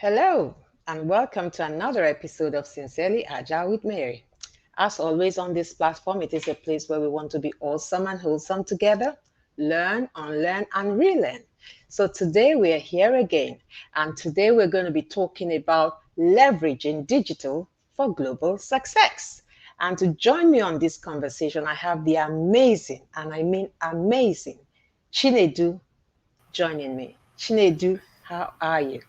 Hello, and welcome to another episode of Sincerely Agile with Mary. As always, on this platform, it is a place where we want to be awesome and wholesome together, learn, unlearn, and relearn. So today we are here again, and today we're going to be talking about leveraging digital for global success. And to join me on this conversation, I have the amazing, and I mean amazing, Chinedu joining me. Chinedu, how are you?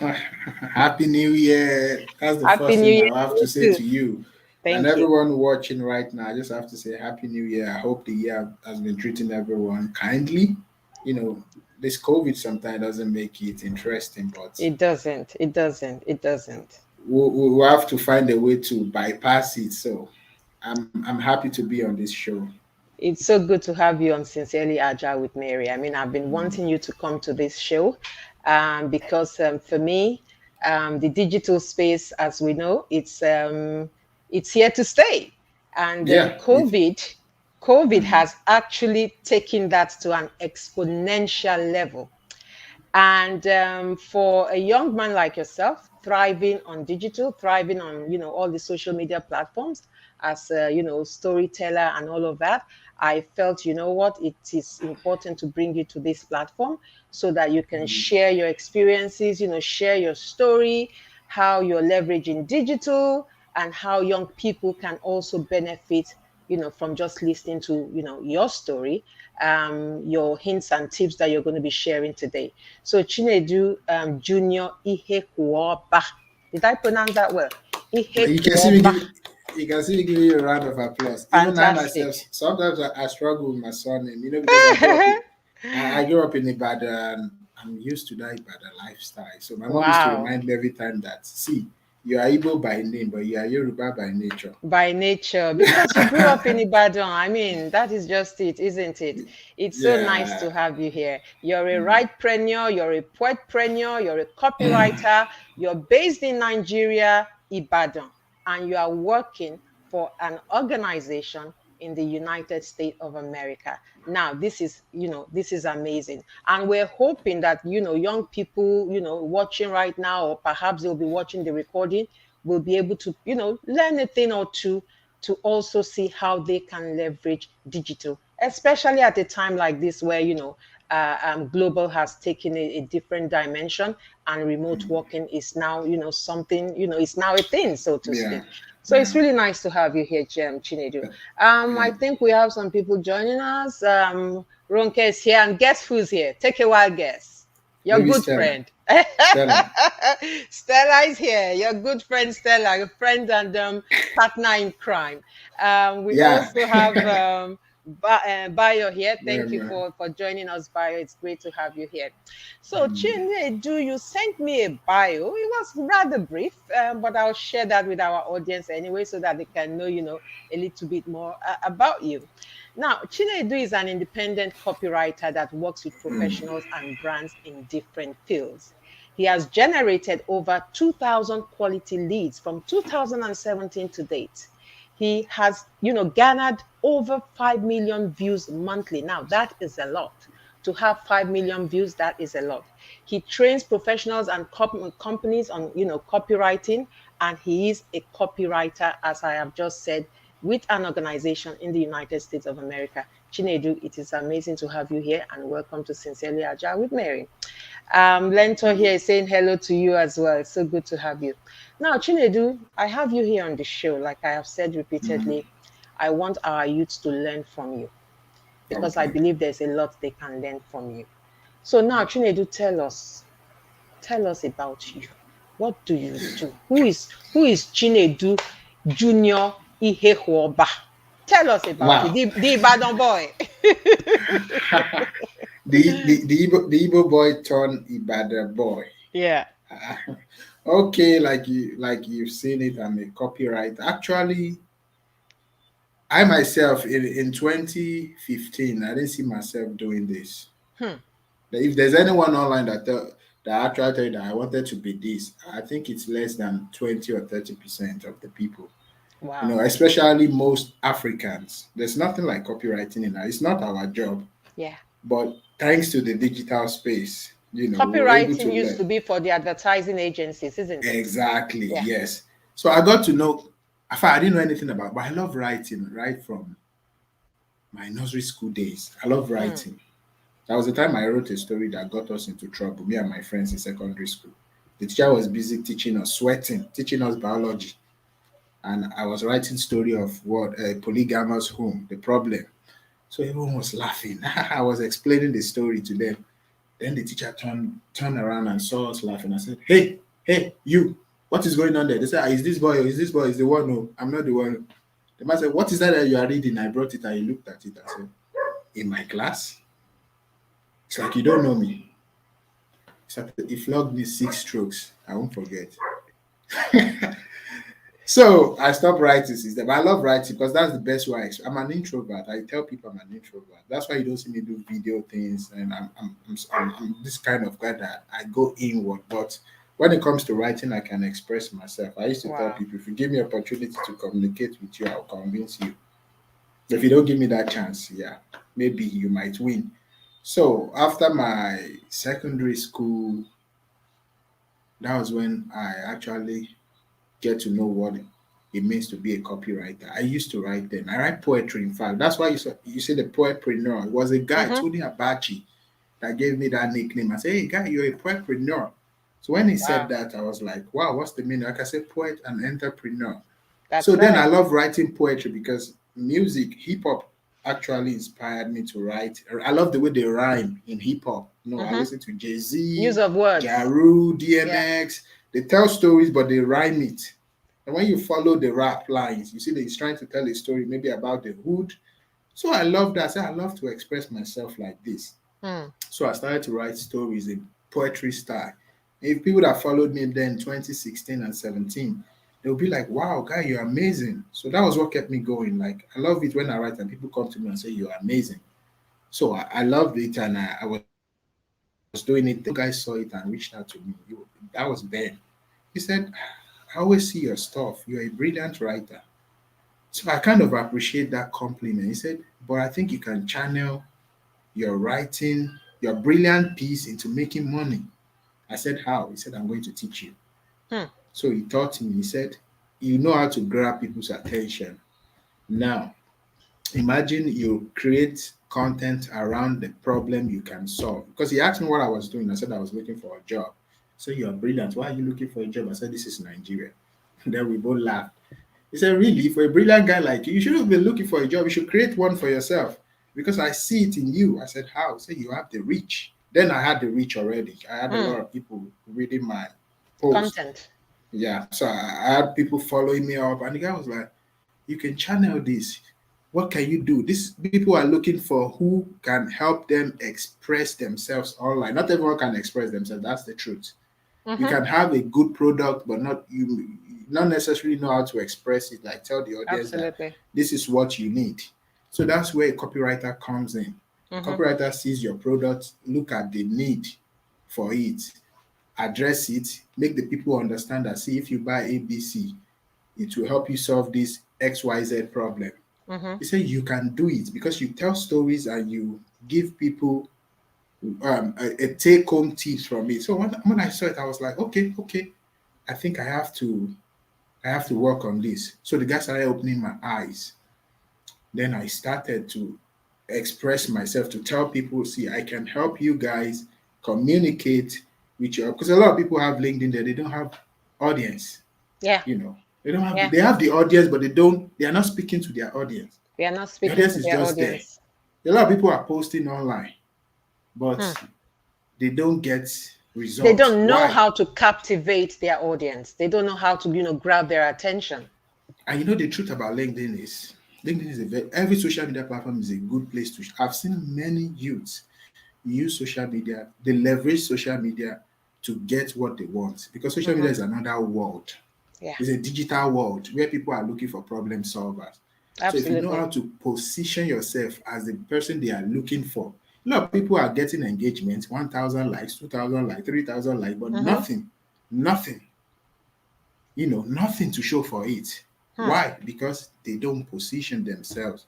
Happy New Year. That's the Happy first New thing Year I have to to you say too. to you. And Thank you. everyone watching right now, I just have to say Happy New Year. I hope the year has been treating everyone kindly. You know, this COVID sometimes doesn't make it interesting, but It doesn't. It doesn't. It doesn't. we'll have to find a way to bypass it. So I'm happy to be on this show. It's so good to have you on Sincerely Agile with Mary. I mean, I've been Mm, wanting you to come to this show because for me, the digital space, as we know, it's here to stay. And Yeah, COVID mm, has actually taken that to an exponential level. And for a young man like yourself, thriving on digital, thriving on all the social media platforms as a storyteller and all of that, I felt what it is important to bring you to this platform so that you can mm, share your experiences, share your story, how you're leveraging digital, and how young people can also benefit from just listening to your story, your hints and tips that you're going to be sharing today. So Chinedu Junior Ihekwoaba. Did I pronounce that well? you can see me Ihekwoaba. give you can see me giving you a round of applause. Even I myself, Fantastic. sometimes I struggle with my surname, because I grew up in Ibadan. I'm used to that Ibadan lifestyle. So my mom used to Wow. remind me every time that, see, you are Igbo by name, but you are Yoruba by nature. By nature, because you grew up in Ibadan. I mean, that is just it, isn't it? It's so nice Yeah. to have you here. You're a Mm. writepreneur, you're a poetpreneur, you're a copywriter, you're based in Nigeria, Ibadan, and you are working for an organization in the United States of America. Now, this is amazing. And we're hoping that, young people, watching right now, or perhaps they'll be watching the recording, will be able to, learn a thing or two to also see how they can leverage digital, especially at a time like this where, global has taken a different dimension and remote working is now, something, it's now a thing, so to Yeah. speak. So it's Yeah. really nice to have you here, Chinedu. Yeah. I think we have some people joining us. Ronke is here, and guess who's here? Take a wild guess. Your Maybe good Stella. friend. Stella. Stella is here. Your good friend Stella, your friend and partner in crime. We Yeah. also have Bayo here. Thank you Remember. for joining us, Bayo. It's great to have you here. So, Mm. Chinedu, you sent me a bio. It was rather brief, but I'll share that with our audience anyway so that they can know, a little bit more about you. Now, Chinedu is an independent copywriter that works with Mm. professionals and brands in different fields. He has generated over 2,000 quality leads from 2017 to date. He has, garnered over 5 million views monthly. Now, that is a lot. To have 5 million views, that is a lot. He trains professionals and companies on, copywriting, and he is a copywriter, as I have just said, with an organization in the United States of America. Chinedu, it is amazing to have you here, and welcome to Sincerely Agile with Mary. Lento here is saying hello to you as well. It's so good to have you. Now, Chinedu, I have you here on the show. Like I have said Mm. repeatedly, I want our youths to learn from you because I Okay. believe there's a lot they can learn from you. So now, Chinedu, tell us about you. What do you do? Who is Chinedu Junior Ihekwoaba? Tell us about it. Wow. The Ibadan boy. The Igbo boy turned Ibadan boy. Yeah. Okay, like you've seen it, I'm a copywriter. Actually, I myself in 2015, I didn't see myself doing this. Hmm. If there's anyone online that actually tell you that I wanted to be this, I think it's less than 20 or 30% of the people. Wow. Especially most Africans. There's nothing like copywriting in that. It's not our job, Yeah. but thanks to the digital space. we were able to Copywriting used to learn. be for the advertising agencies, isn't it? Exactly, Yeah. yes. So I got to know, in fact, I didn't know anything about, but I love writing right from my nursery school days. I love Mm. writing. That was the time I wrote a story that got us into trouble, me and my friends in secondary school. The teacher was busy teaching us, sweating, teaching us biology. And I was writing story of what a polygamous home, the problem. So everyone was laughing. I was explaining the story to them. Then the teacher turned around and saw us laughing. I said, "Hey, hey, you! What is going on there?" They said, "Ah, is this boy? Or is this boy? Is the one? No, I'm not the one." The man said, "What is that you are reading?" I brought it and he looked at it. I said, "In my class?" It's like you don't know me. He flogged me 6 strokes. I won't forget. So I stopped writing since then. But I love writing because that's the best way. I'm an introvert. I tell people I'm an introvert. That's why you don't see me do video things. And I'm this kind of guy that I go inward. But when it comes to writing, I can express myself. I used to tell Wow. people, if you give me opportunity to communicate with you, I'll convince you. If you don't give me that chance, yeah, maybe you might win. So after my secondary school, that was when I actually get to know what it means to be a copywriter. I used to write then. I write poetry, in fact. That's why you see the poetpreneur. It was a guy, Mm-hmm. Tony Abachi, that gave me that nickname. I said, "Hey, guy, you're a poetpreneur." So when he said Wow. that, I was like, wow, what's the meaning? Like I said, poet and entrepreneur. So That's then I right. love writing poetry because music, hip hop actually inspired me to write. I love the way they rhyme in hip hop. I Mm-hmm. listen to Jay Use Z, of words. Jaru, Yeah. DMX. They tell stories, but they rhyme it. And when you follow the rap lines, you see that he's trying to tell a story maybe about the hood. So I love that. I said, I love to express myself like this. Mm. So I started to write stories in poetry style. If people that followed me then 2016 and 17, they'll be like, wow, guy, you're amazing. So that was what kept me going. Like, I love it when I write and people come to me and say, you're amazing. So I loved it and I was doing it. Then one guy saw it and reached out to me. That was Ben. He said, I always see your stuff. You're a brilliant writer. So I kind of appreciate that compliment. He said, but I think you can channel your writing, your brilliant piece into making money. I said, how? He said, I'm going to teach you. Hmm. So he taught me. He said, you know how to grab people's attention. Now, imagine you create content around the problem you can solve. Because he asked me what I was doing. I said, I was looking for a job. So you're brilliant. Why are you looking for a job? I said, this is Nigeria. Then we both laughed. He said, really? For a brilliant guy like you shouldn't be looking for a job. You should create one for yourself because I see it in you. I said, how? He said, you have the reach. Then I had the reach already. I had a lot Mm. of people reading my post. Content. Yeah. So I had people following me up, and the guy was like, you can channel this. What can you do? These people are looking for who can help them express themselves online. Not everyone can express themselves. That's the truth. You Mm-hmm. can have a good product but not necessarily know how to express it, like tell the audience that Absolutely. this is what you need. So that's where a copywriter comes in. A Mm-hmm. copywriter sees your product, look at the need for it, address it, make the people understand that, see, if you buy ABC, it will help you solve this XYZ problem. Mm-hmm. He said you can do it because you tell stories and you give people a take home tips from it. So when I saw it, I was like, okay, okay, I think I have to work on this. So the guy started opening my eyes. Then I started to express myself to tell people, see, I can help you guys communicate with you because a lot of people have LinkedIn there, they don't have audience. Yeah. They don't have Yeah. they have the audience, but they are not speaking to their audience. We are not The speaking audience to is their just there. audience. A lot of people are posting online, Hmm. but they don't get They results. don't know Why? how to captivate their audience. They don't know how to, grab their attention. And the truth about LinkedIn is every social media platform is a good place to. I've seen many youths use social media. They leverage social media to get what they want because social Mm-hmm. media is another world. Yeah. It's a digital world where people are looking for problem solvers. So if you know Absolutely. how to position yourself as the person they are looking for, a lot of people are getting engagement, 1,000 likes, 2,000 likes, 3,000 likes, but Mm-hmm. nothing, nothing to show for it. Hmm. Why? Because they don't position themselves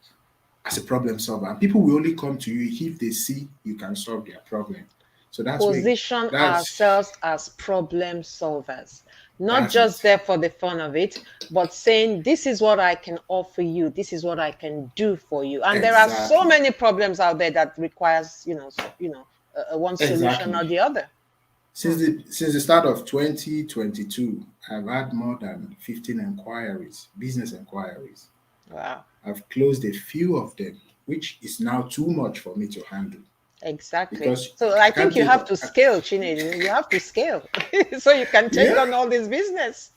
as a problem solver. And people will only come to you if they see you can solve their problem. So that's me. Position That's ourselves as problem solvers, not that's just it. there for the fun of it, but saying, this is what I can offer you, this is what I can do for you. And there are so Exactly. many problems out there that requires, one solution or Exactly. the other. Since the start of 2022, I've had more than 15 inquiries, business inquiries. Wow. I've closed a few of them, which is now too much for me to handle Exactly. because So I I think can't you take have up. to scale, Chinedu. You have to scale so you can take Yeah. on all this business.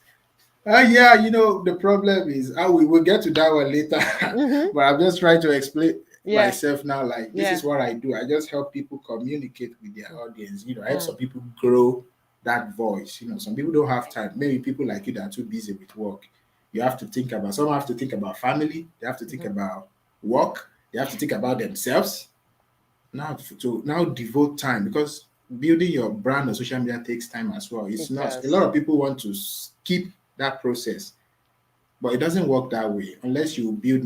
Yeah, the problem is, we will get to that one later. Mm-hmm. But I'm just trying to explain Yeah. myself now. Like, this Yeah. is what I do. I just help people communicate with their audience. I help Mm, some people grow that voice. Some people don't have time. Maybe people like you that are too busy with work. You have to think about, some have to think about family, they have to think mhm. about work, they have to think about themselves. Now, to now devote time, because building your brand on social media takes time as well. It's It not, a does. lot of people want to skip that process, but it doesn't work that way unless you build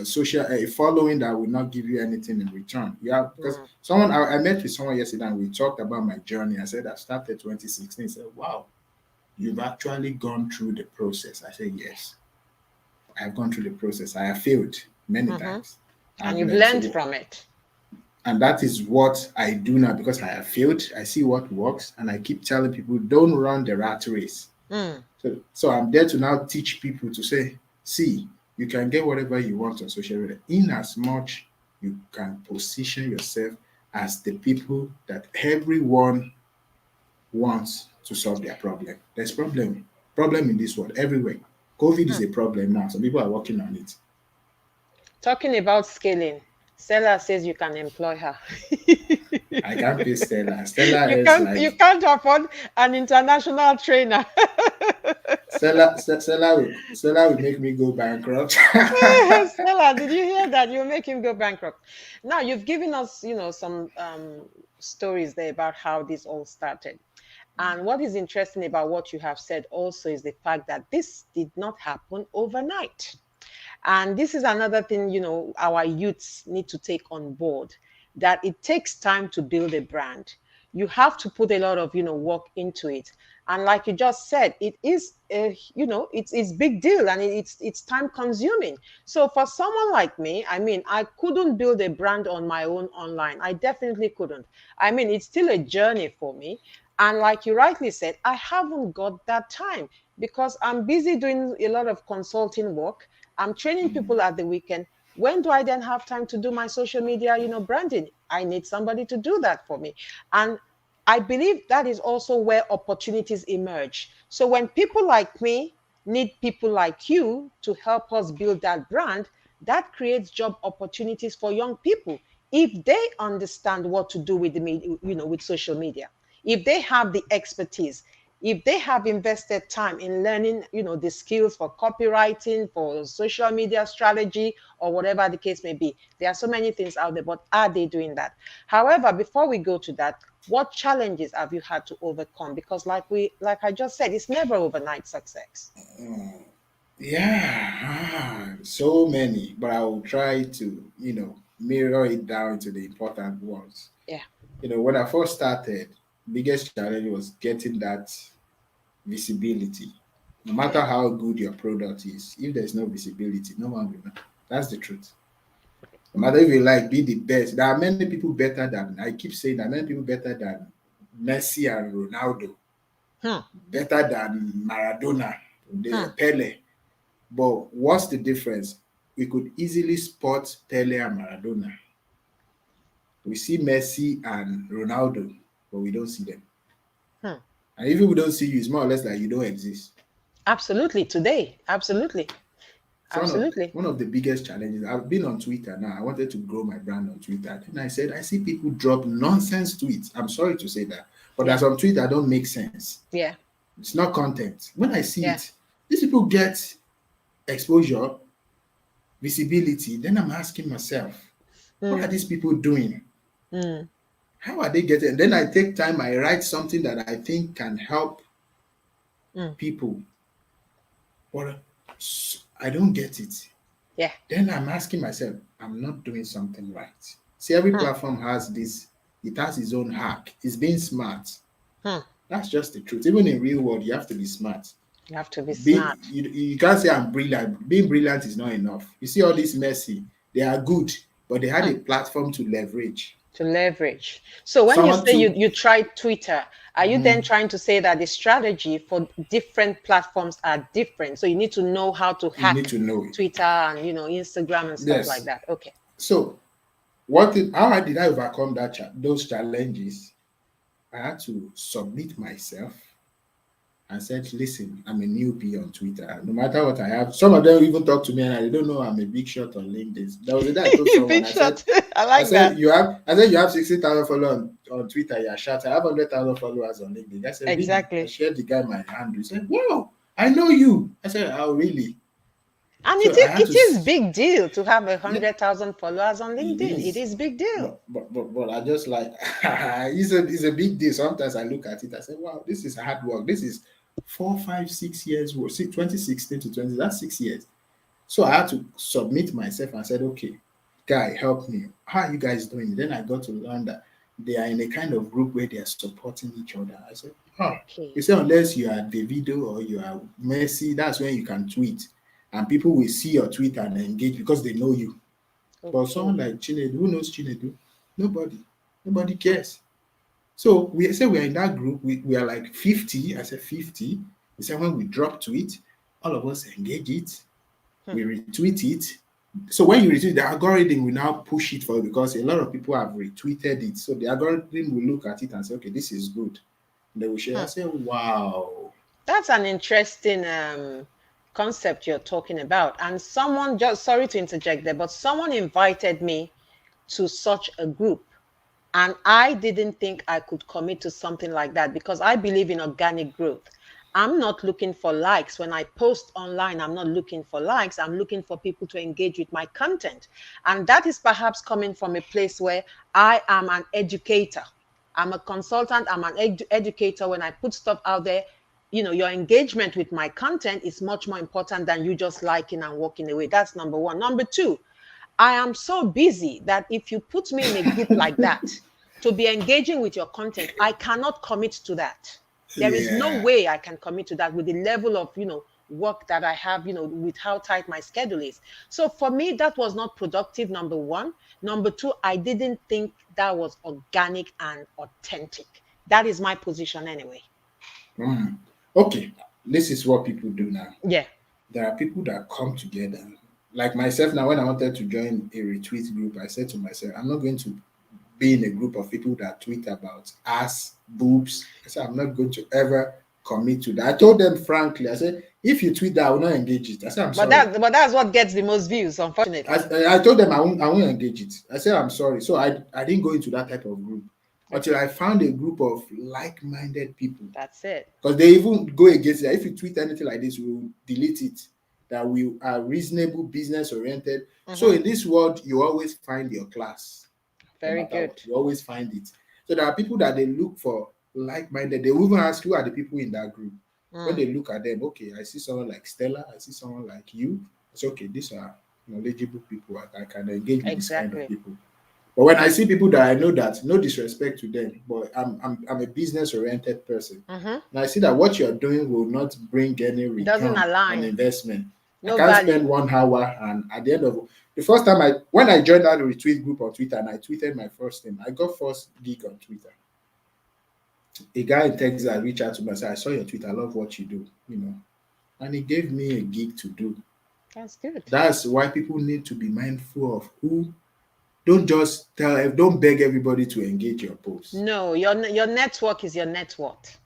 social a following that will not give you anything in return. Yeah, because Mm, I met with someone yesterday and we talked about my journey. I said I started 2016. He said, "Wow, you've actually gone through the process." I said, "Yes, I've gone through the process. I have failed many mhm. times. And I've you've learned." learned So, from it. and that is what I do now because I have failed. I see what works, and I keep telling people, don't run the rat race. Mm, So I'm there to now teach people to say, see, you can get whatever you want on social media in as much you can position yourself as the people that everyone wants to solve their problem. There's problem in this world everywhere. COVID is mm. a problem now. Some people are working on it. Talking about scaling, Stella says you can employ her. I can't pay Stella. Stella you is can't you like can't afford an international trainer. Stella will make me go bankrupt. Stella, did you hear that? You make him go bankrupt. Now you've given us, some stories there about how this all started. And what is interesting about what you have said also is the fact that this did not happen overnight. And this is another thing, our youths need to take on board, that it takes time to build a brand. You have to put a lot of, work into it. And like you just said, it is, it's big deal and it's time consuming. So for someone like me, I mean, I couldn't build a brand on my own online. I definitely couldn't. I mean, it's still a journey for me. And like you rightly said, I haven't got that time because I'm busy doing a lot of consulting work. I'm training people at the weekend. When do I then have time to do my social media, branding? I need somebody to do that for me. And I believe that is also where opportunities emerge. So when people like me need people like you to help us build that brand, that creates job opportunities for young people if they understand what to do with the media, with social media. If they have the expertise, if they have invested time in learning, the skills for copywriting, for social media strategy, or whatever the case may be, there are so many things out there, but are they doing that? However, before we go to that, what challenges have you had to overcome? Because like I just said, it's never overnight success. Yeah, so many, but I will try to, mirror it down to the important ones. Yeah. When I first started, biggest challenge was getting that visibility. No matter Yeah. how good your product is, if there's no visibility, no one will know. That's the truth. No matter if you like be the best, there are many people better than, I keep saying, there are many people better than Messi and Ronaldo, Hmm. better than Maradona, Hmm. the Pele. But what's the difference? We could easily spot Pele and Maradona. We see Messi and Ronaldo, but we don't see them. Hmm. And if we don't see you, it's more or less like you don't exist. Absolutely. Today. Absolutely. So Absolutely. one of the biggest challenges, I've been on Twitter now. I wanted to grow my brand on Twitter. And I said, I see people drop nonsense tweets. I'm sorry to say that. But Yeah. there's some tweets that don't make sense. Yeah. It's not content. When I see Yeah. it, these people get exposure, visibility. Then I'm asking myself, what are Mm. these people doing? Mm. How are they getting? And then I take time, I write something that I think can help Mm. people, but I don't get it. Yeah. Then I'm asking myself, I'm not doing something right. See, every Hmm. platform has this. It has its own hack. It's being smart. Hmm. That's just the truth. Even in real world, you have to be smart. You have to be Be smart you can't say I'm brilliant. Being brilliant is not enough. You see all this messy, they are good, but they had hmm, a platform to leverage. to leverage. So when you Someone say took you tried Twitter, are you then mhm, trying to say that the strategy for different platforms are different? So you need to know how to you need hack to know it. Twitter and Instagram and stuff like Yes. that. Okay. So how did I overcome those challenges? I had to submit myself and said, listen, I'm a newbie on Twitter. No matter what I have, some of them even talk to me and I don't know I'm a big shot on LinkedIn. There was a day I told someone, Big I said, shot. I like that. you have 60,000 followers on Twitter, you're shot. I have 100,000 followers on LinkedIn. I said, really? I Exactly. shared the guy my handle. He said, wow, I know you. I said, oh, really? And So I had to, it is big deal to have a yeah, 100,000 followers on it LinkedIn. It is. is big deal. But I just like it's a big deal. Sometimes I look at it, I say, wow, this is hard work. This is 4, 5, 6 years work. See, 2016 to 20, that's 6 years. So I had to submit myself and said, okay, guy, help me. How are you guys doing? Then I got to learn that they are in a kind of group where they are supporting each other. I said, oh, you Okay. say unless you are Davido or you are Messi, that's when you can tweet. And people will see your tweet and engage because they know you. But someone Okay. like Chinedu, who knows Chinedu? Nobody. Nobody cares. So we say we are in that group, we are like 50. I said 50. We said when we drop tweet, all of us engage it, Hmm. we retweet it. So when you retweet, the algorithm will now push it for you because a lot of people have retweeted it. So the algorithm will look at it and say, okay, this is good. And they will share. I Hmm. say, wow. That's an interesting concept you're talking about. And someone, just sorry to interject there, but someone invited me to such a group. And I didn't think I could commit to something like that because I believe in organic growth. I'm not looking for likes. When I post online, I'm not looking for likes. I'm looking for people to engage with my content. And that is perhaps coming from a place where I am an educator. I'm a consultant, I'm an educator. When I put stuff out there, your engagement with my content is much more important than you just liking and walking away. That's number one. Number two, I am so busy that if you put me in a group like that to be engaging with your content, I cannot commit to that. There is no Yeah. way I can commit to that with the level of, work that I have, with how tight my schedule is. So for me, that was not productive, number one. Number two, I didn't think that was organic and authentic. That is my position anyway. Mm. Okay. This is what people do now. Yeah. There are people that come together. Like myself now, when I wanted to join a retweet group, I said to myself, I'm not going to be in a group of people that tweet about ass, boobs. I said, I'm not going to ever commit to that. I told them frankly, I said, if you tweet that, I will not engage it. I said, I'm But sorry. that's what gets the most views, I, unfortunately. I told them I won't engage it. I said, I'm sorry. So I didn't go into that type of group until Okay. I found a group of like-minded people That's it. because they even go against it. If you tweet anything like this, we will delete it. That we are reasonable, business oriented. So Hmm. in this world, you always find your class, no Very matter what. good. You always find it. So there are people that they look for like-minded. They will even ask who are the people in that group. When Mm, they look at them, okay, I see someone like Stella, I see someone like you. It's okay, these are knowledgeable people. I can engage with this kind of exactly. people. But when I see people that I know that, no disrespect to them, but I'm a business oriented person. Hmm. And I see that what you're doing will not bring any Doesn't return on align. investment. I No can't spend value. 1 hour and at the end of the first time when I joined that retweet group on Twitter and I tweeted my first name, I got first gig on Twitter. A guy in Texas reached out to me and said, I saw your tweet, I love what you do. And he gave me a gig to do. That's good. That's why people need to be mindful of who don't beg everybody to engage your post. No, your network is your net worth.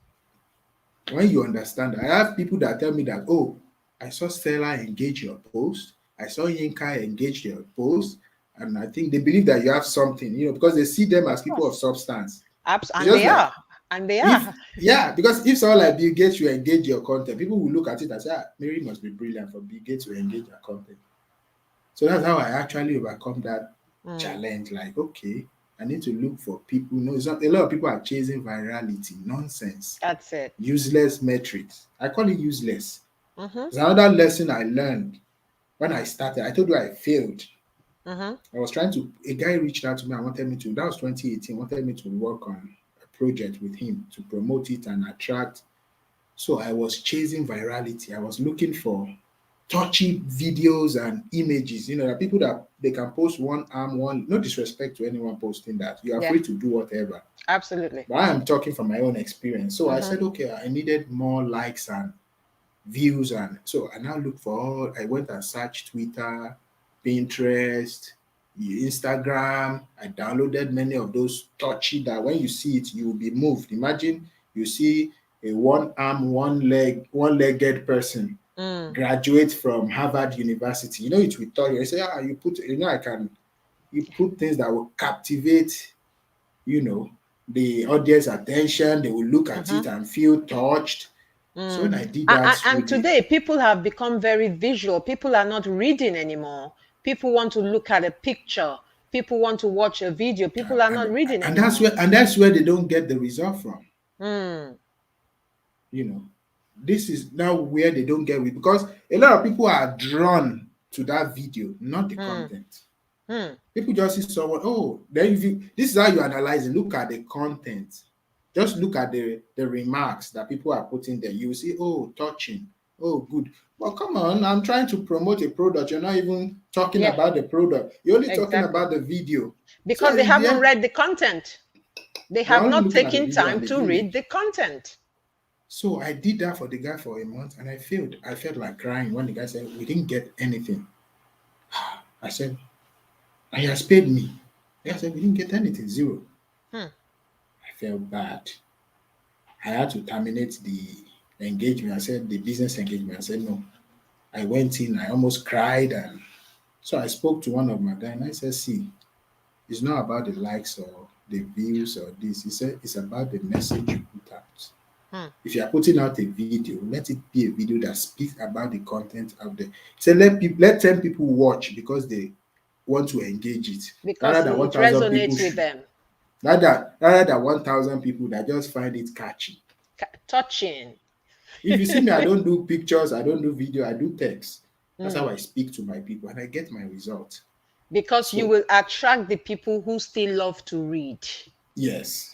When you understand, I have people that tell me that, oh, I saw Stella engage your post, I saw Yinka engage your post, and I think they believe that you have something, because they see them Of as people of course. substance. It's And just they like are. And they if are. yeah, because if someone like Bill Gates will engage your content, people will look at it and say, Mary must be brilliant for Bill Gates to engage your content. So that's how I actually overcome that Mm, challenge. Like, okay, I need to look for people. It's not, a lot of people are chasing virality, nonsense, that's it. useless metrics. I call it useless. Hmm. There's another lesson I learned when I started. I told you I failed. Mm-hmm. I was trying to, a guy reached out to me and wanted me to, that was 2018, wanted me to work on a project with him to promote it and attract. So I was chasing virality. I was looking for touchy videos and images. You know, there are people that they can post one arm, one, no disrespect to anyone posting that. You are Yeah, free to do whatever. absolutely. But I am talking from my own experience. So I Mm-hmm. said, okay, I needed more likes and views. And so I now look for all, I went and searched Twitter, Pinterest, Instagram. I downloaded many of those touchy that when you see it, you will be moved. Imagine you see a one arm, one legged person Mm. graduate from Harvard University. You know, it will tell you, I say, you put, I can, you put things that will captivate, you know, the audience attention. They will look at Mm-hmm. it and feel touched. So Mm. when I did that And with the, today, people have become very visual. People are not reading anymore. People want to look at a picture. People want to watch a video. People are not and reading that's anymore. where, they don't get the result from. Mm. You know, this is now where they don't get it, because a lot of people are drawn to that video, not the Mm. content. Mm. People just see someone, oh, then if you, this is how you analyze it. Look at the content. Just look at the remarks that people are putting there. You will see, oh, touching, oh, good. Well, come on, I'm trying to promote a product. You're not even talking Yeah, about the product. You're only talking exactly. about the video. So Because they in the haven't end, read the content. They they're have only not looking at the taken video time and the to read image. the content. So I did that for the guy for a month and I failed. I felt like crying when the guy said, we didn't get anything. I said, and he has paid me. The guy Hmm. said, we didn't get anything, zero. Hmm. I felt bad. I had to terminate the engagement. I said, the business engagement. I said, no. I went in, I almost cried. And so I spoke to one of my guys and I said, see, it's not about the likes or the views or this. He said, it's about the message you put out. Hmm. If you are putting out a video, let it be a video that speaks about the content out there. So let 10 people watch because they want to engage it, rather Because than it 1,000 people resonates with should, them. rather than 1,000 people that just find it catchy. Touching. If you see me, I don't do pictures, I don't do video, I do text. That's how Hmm. I speak to my people and I get my result. Because you So, will attract the people who still love to read. yes.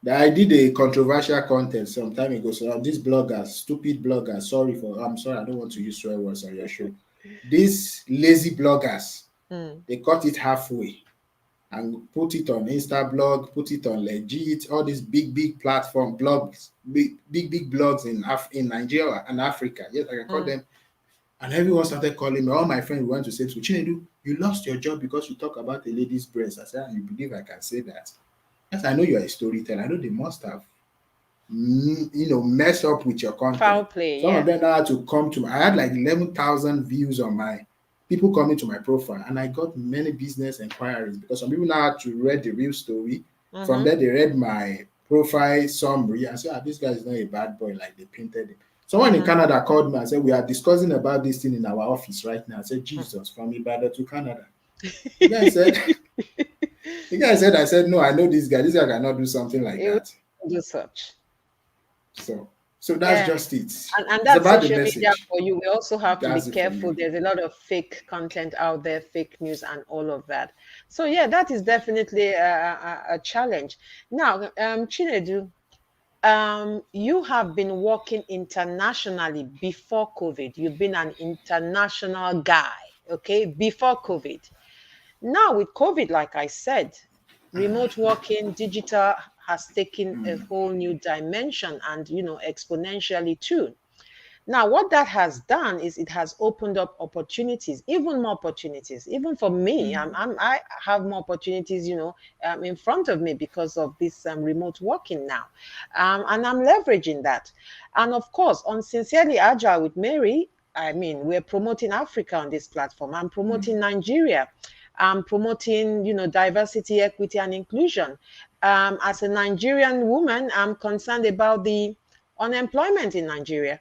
I did a controversial content some time ago. So these bloggers, stupid bloggers, I'm sorry, I don't want to use swear words on your show. These lazy bloggers, Hmm. they cut it halfway and put it on Insta blog, put it on Legit, all these big platform blogs, big blogs in Nigeria and Africa. Yes, I can call Hmm. them. And everyone started calling me. All my friends went to say to Chinedu, you lost your job because you talk about a lady's breast. I said, "Ah, you believe I can say that? Yes, I know you're a storyteller. I know they must have mess up with your Foul content. play, Some of yeah. them now had to come to. I had like 11,000 views on my people coming to my profile, and I got many business inquiries because some people now had to read the real story. From Mm-hmm. there, they read my profile summary and said, this guy is not a bad boy like they painted him. Someone in Mm-hmm. Canada called me and said, we are discussing about this thing in our office right now. I said, Jesus, from Ibadan to Canada. The guy said, I said, no, I know this guy. This guy cannot do something like It will that. do such. So that's Yeah. just it. And It's that's about the social media message. for you. We also have to be That's it for careful. me. There's a lot of fake content out there, fake news, and all of that. So yeah, that is definitely a challenge. Now, Chinedu, you have been working internationally before COVID. You've been an international guy, okay, before COVID. Now with COVID, like I said, remote working, digital has taken a whole new dimension and exponentially too. Now, what that has done is it has opened up opportunities, even more opportunities. Even for me, I have more opportunities, in front of me because of this remote working now, and I'm leveraging that. And of course, on Sincerely Agile with Mary, I mean, we're promoting Africa on this platform. I'm promoting Nigeria. I'm promoting, diversity, equity, and inclusion. As a Nigerian woman, I'm concerned about the unemployment in Nigeria.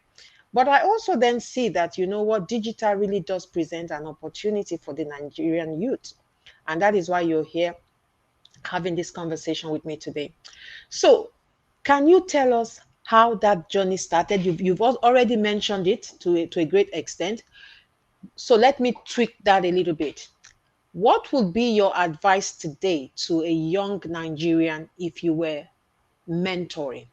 But I also then see that, what, digital really does present an opportunity for the Nigerian youth. And that is why you're here having this conversation with me today. So, can you tell us how that journey started? You've already mentioned it to a great extent. So, let me tweak that a little bit. What would be your advice today to a young Nigerian if you were mentoring?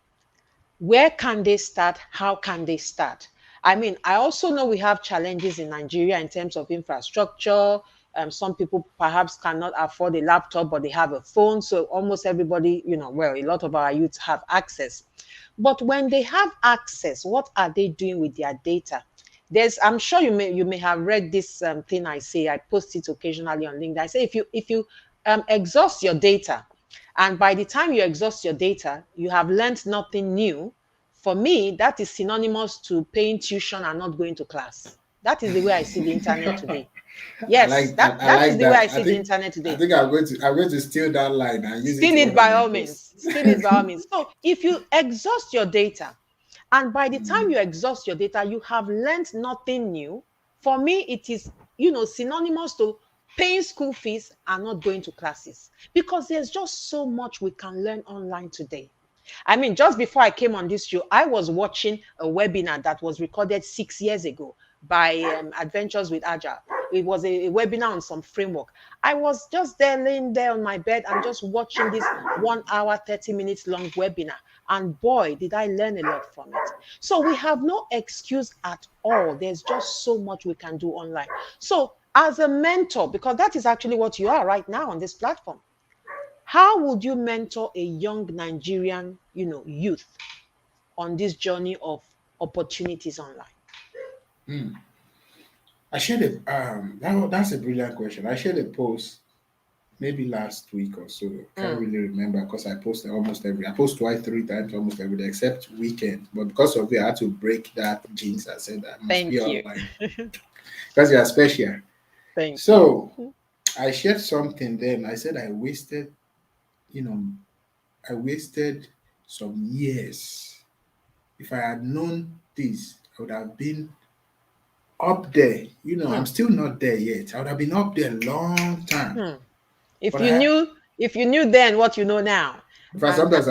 Where can they start? How can they start? I mean, I also know we have challenges in Nigeria in terms of infrastructure. Some people perhaps cannot afford a laptop, but they have a phone. So almost everybody, well, a lot of our youth have access. But when they have access, what are they doing with their data? I'm sure you may have read this thing I say. I post it occasionally on LinkedIn. I say if you exhaust your data, and by the time you exhaust your data, you have learned nothing new. For me, that is synonymous to paying tuition and not going to class. That is the way I see the internet today. Yes, I that is like the way that. I see the internet I today. think I'm going to steal that line and use it Steal it all on by my all post. means. Steal it by all means. So if you exhaust your data, and by the time Mm. you exhaust your data, you have learned nothing new. For me, it is, synonymous to paying school fees and not going to classes, because there's just so much we can learn online today. I mean, just before I came on this show, I was watching a webinar that was recorded 6 years ago by Adventures with Agile. It was a webinar on some framework. I was just there laying there on my bed and just watching this 1 hour, 30 minutes long webinar. And boy, did I learn a lot from it. So we have no excuse at all. There's just so much we can do online. So, as a mentor, because that is actually what you are right now on this platform, how would you mentor a young Nigerian, youth on this journey of opportunities online? Mm. I shared that's a brilliant question. I shared a post maybe last week or so. Can't Mm, really remember because I post twice, three times almost every day, except weekend. But because of it, I had to break that jinx. I said I must be thank you. online because you are special. Thank you. So I shared something then. I said you know, I wasted some years. If I had known this, I would have been up there. I'm Hmm, still not there yet. I would have been up there a long time. hmm. If But you knew, if you knew then what you know now, in fact, and sometimes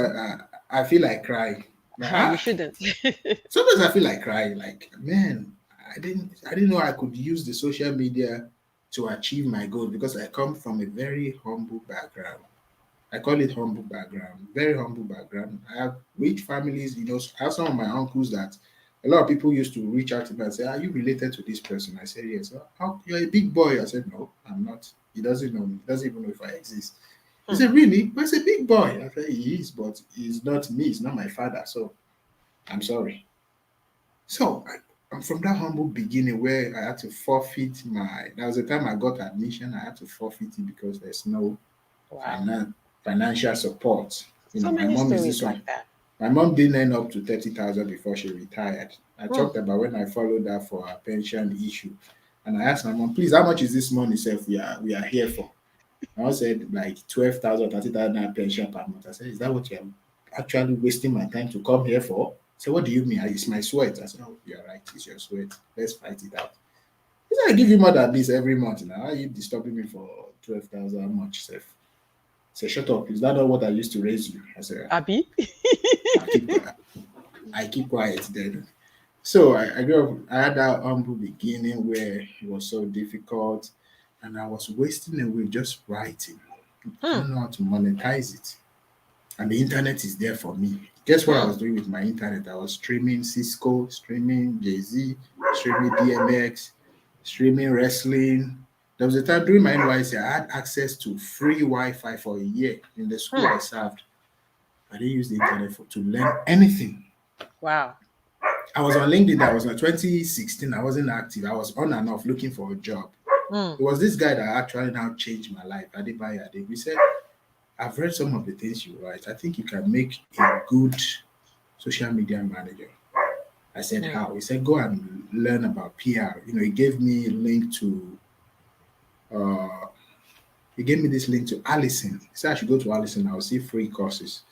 I feel like crying. Like, you shouldn't. sometimes I feel like crying. Like, man, I didn't know I could use the social media to achieve my goal because I come from a very humble background. I call it humble background, very humble background. I have rich families, I have some of my uncles that a lot of people used to reach out to me and say, are you related to this person? I said, yes. How, you're a big boy. I said, no, I'm not. He doesn't know me. He doesn't even know if I exist. He Hmm, said, really? But he's a big boy. I said, he is, but he's not me. He's not my father. So I'm sorry. So I'm from that humble beginning where I had to forfeit there was a time I got admission. I had to forfeit it because there's no wow. finan- financial support. So My many mom is stories this like one. that. My mom didn't earn up to 30,000 before she retired. I Hmm, talked about when I followed her for her pension issue. And I asked my mom, please, how much is this money, self we are here for? My mom said like 12,000, 30,000 naira pension per month. I said, is that what you're actually wasting my time to come here for? So what do you mean? It's my sweat. I said, oh, you're right, it's your sweat. Let's fight it out. He said, I give you more than this every month now. How are you disturbing me for 12,000? How much, self? Say, shut up. Is that not what I used to raise you? I said, Abby. I keep I keep quiet then. So I grew up, I had that humble beginning where it was so difficult and I was wasting away just writing. I Hmm, don't know how to monetize it. And the internet is there for me. Guess what I hmm. was doing with my internet? I was streaming Cisco, streaming Jay Z, streaming DMX, streaming wrestling. There was a time during my NYC, I had access to free Wi Fi for a year in the school Hmm. I served. I didn't use the internet to learn anything. Wow. I was on LinkedIn. That was in 2016. I wasn't active. I was on and off looking for a job. Hmm. It was this guy that actually now changed my life. Adebayo Ade. We said, I've read some of the things you write. I think you can make a good social media manager. I said, Hmm. how? He said, go and learn about PR. He gave me a link to, uh, he gave me this link to Allison. He said, I should go to Allison. I'll see free courses.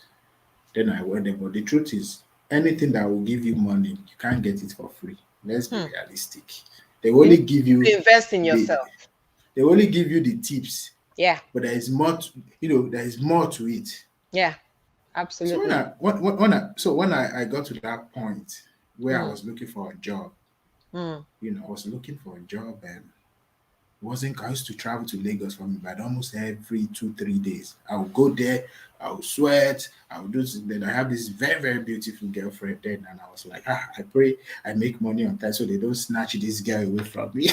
Then I went there. But the truth is, anything that will give you money, you can't get it for free. Let's be Hmm. realistic. They You only need give you to invest in the yourself. they only give you the tips, Yeah. but there is more. There is more to it. Yeah. So Absolutely. when I got to that point where I Hmm. was looking for a job, Hmm. I was looking for a job and Wasn't I used to travel to Lagos from Ibadan almost every 2 3 days. I would go there, I would sweat, I would do this. Then I have this very, very beautiful girlfriend then, and I was like, I pray I make money on time so they don't snatch this girl away from me.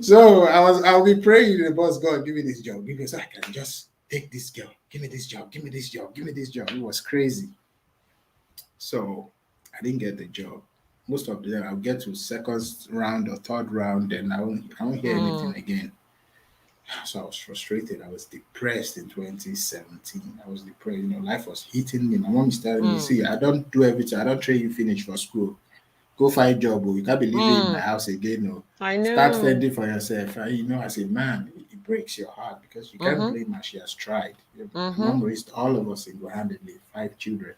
So I'll be praying to the boss, God, give me this job. Give me so I can just take this girl. Give me this job, give me this job, give me this job. It was crazy. So I didn't get the job. Most of the time I'll get to second round or third round, and I won't hear anything Mm. again. So I was frustrated. I was depressed in 2017. I was depressed. Life was hitting me. My mom is telling me, Mm. see, I don't do everything. I don't train you finish for school. Go find a job. Oh, you can't be living in my Mm. house again. No. I Start know. fending for yourself. And, as a man, it breaks your heart because you can't Mm-hmm. blame her. She has tried. My Mm-hmm. mom raised all of us single-handedly, 5 children.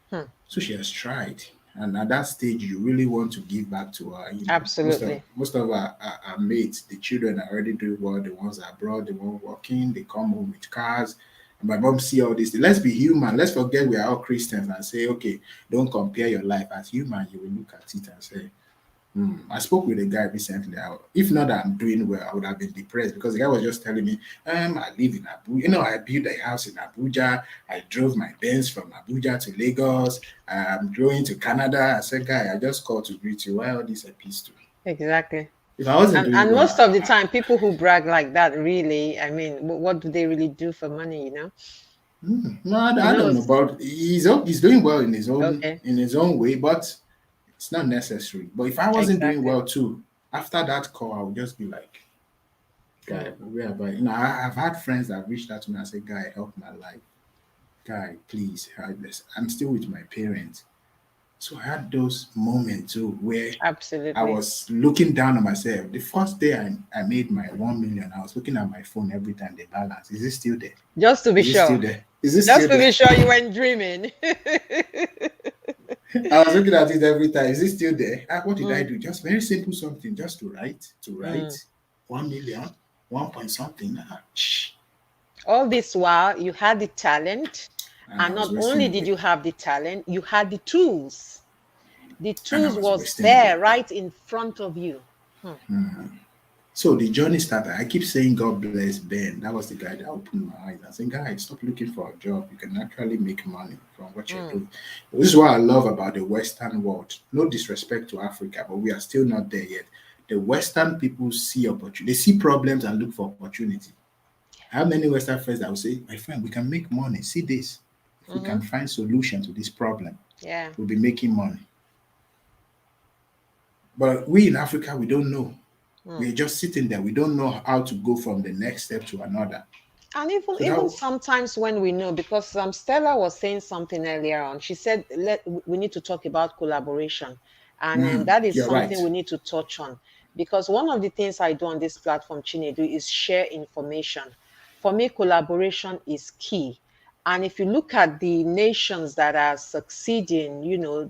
Hmm. So she has tried. And at that stage, you really want to give back to her. Most of Absolutely. most of our mates, the children are already doing well. The ones abroad, the ones working, they come home with cars. And my mom see all this. Let's be human. Let's forget we are all Christians and say, okay, don't compare your life as human. You will look at it and say, I spoke with a guy recently. If not that I'm doing well, I would have been depressed because the guy was just telling me, I live in Abuja. I built a house in Abuja. I drove my Benz from Abuja to Lagos. I'm going to Canada. I said, guy, I just called to greet you. Why all this epistle? Exactly. If I wasn't doing And well, most of the time, people who brag like that, really, I mean, what do they really do for money? no, He I don't know. knows. But he's doing well in his own Okay. way, but it's not necessary. But if I wasn't doing Exactly. well too, after that call, I would just be like, guy, Mm. where have I? I've had friends that have reached out to me and said, guy, help my life. Guy, please, I'm still with my parents. So I had those moments too where I Absolutely. was looking down on myself. The first day I made my 1 million, I was looking at my phone every time the balance. Is it still there? Just to be Is it still sure. there? Is it Just still to there? be sure you weren't dreaming. I was looking at it every time. Is it still there? What did I Mm. do? Just very simple something, just to Mm. write 1 million, one point something. All this while, you had the talent. And I And was not wasting only did away. you have the talent, you had the tools. The And I tools was was wasting there away. right in front of you. Hmm. So the journey started. I keep saying God bless Ben. That was the guy that opened my eyes. I said, guys, stop looking for a job. You can actually make money from what you're Mm. doing. This is what I love about the Western world. No disrespect to Africa, but we are still not there yet. The Western people see opportunity. They see problems and look for opportunity. I have many Western friends that will say, my friend, we can make money. See this. If we Mm-hmm. can find solution to this problem, Yeah. we'll be making money. But we in Africa, we don't know. Mm. We're just sitting there. We don't know how to go from the next step to another. And even So even that, sometimes when we know, because Stella was saying something earlier on, she said we need to talk about collaboration, and that is you're something right. we need to touch on, because one of the things I do on this platform, Chinedu, is share information. For me, collaboration is key. And if you look at the nations that are succeeding,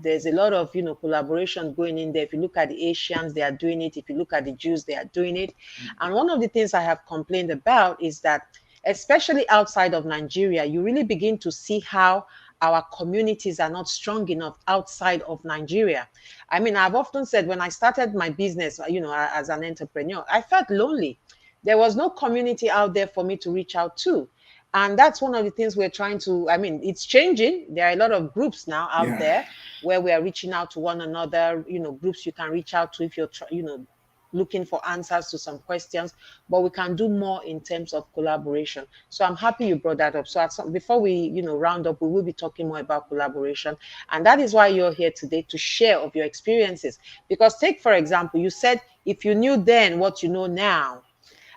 there's a lot of, collaboration going in there. If you look at the Asians, they are doing it. If you look at the Jews, they are doing it. And one of the things I have complained about is that, especially outside of Nigeria, you really begin to see how our communities are not strong enough outside of Nigeria. I mean, I've often said when I started my business, as an entrepreneur, I felt lonely. There was no community out there for me to reach out to. And that's one of the things we're trying to, I mean, it's changing. There are a lot of groups now out Yeah. there where we are reaching out to one another, groups you can reach out to if you're, looking for answers to some questions, but we can do more in terms of collaboration. So I'm happy you brought that up. So before we, round up, we will be talking more about collaboration. And that is why you're here today, to share of your experiences. Because take, for example, you said if you knew then what you know now,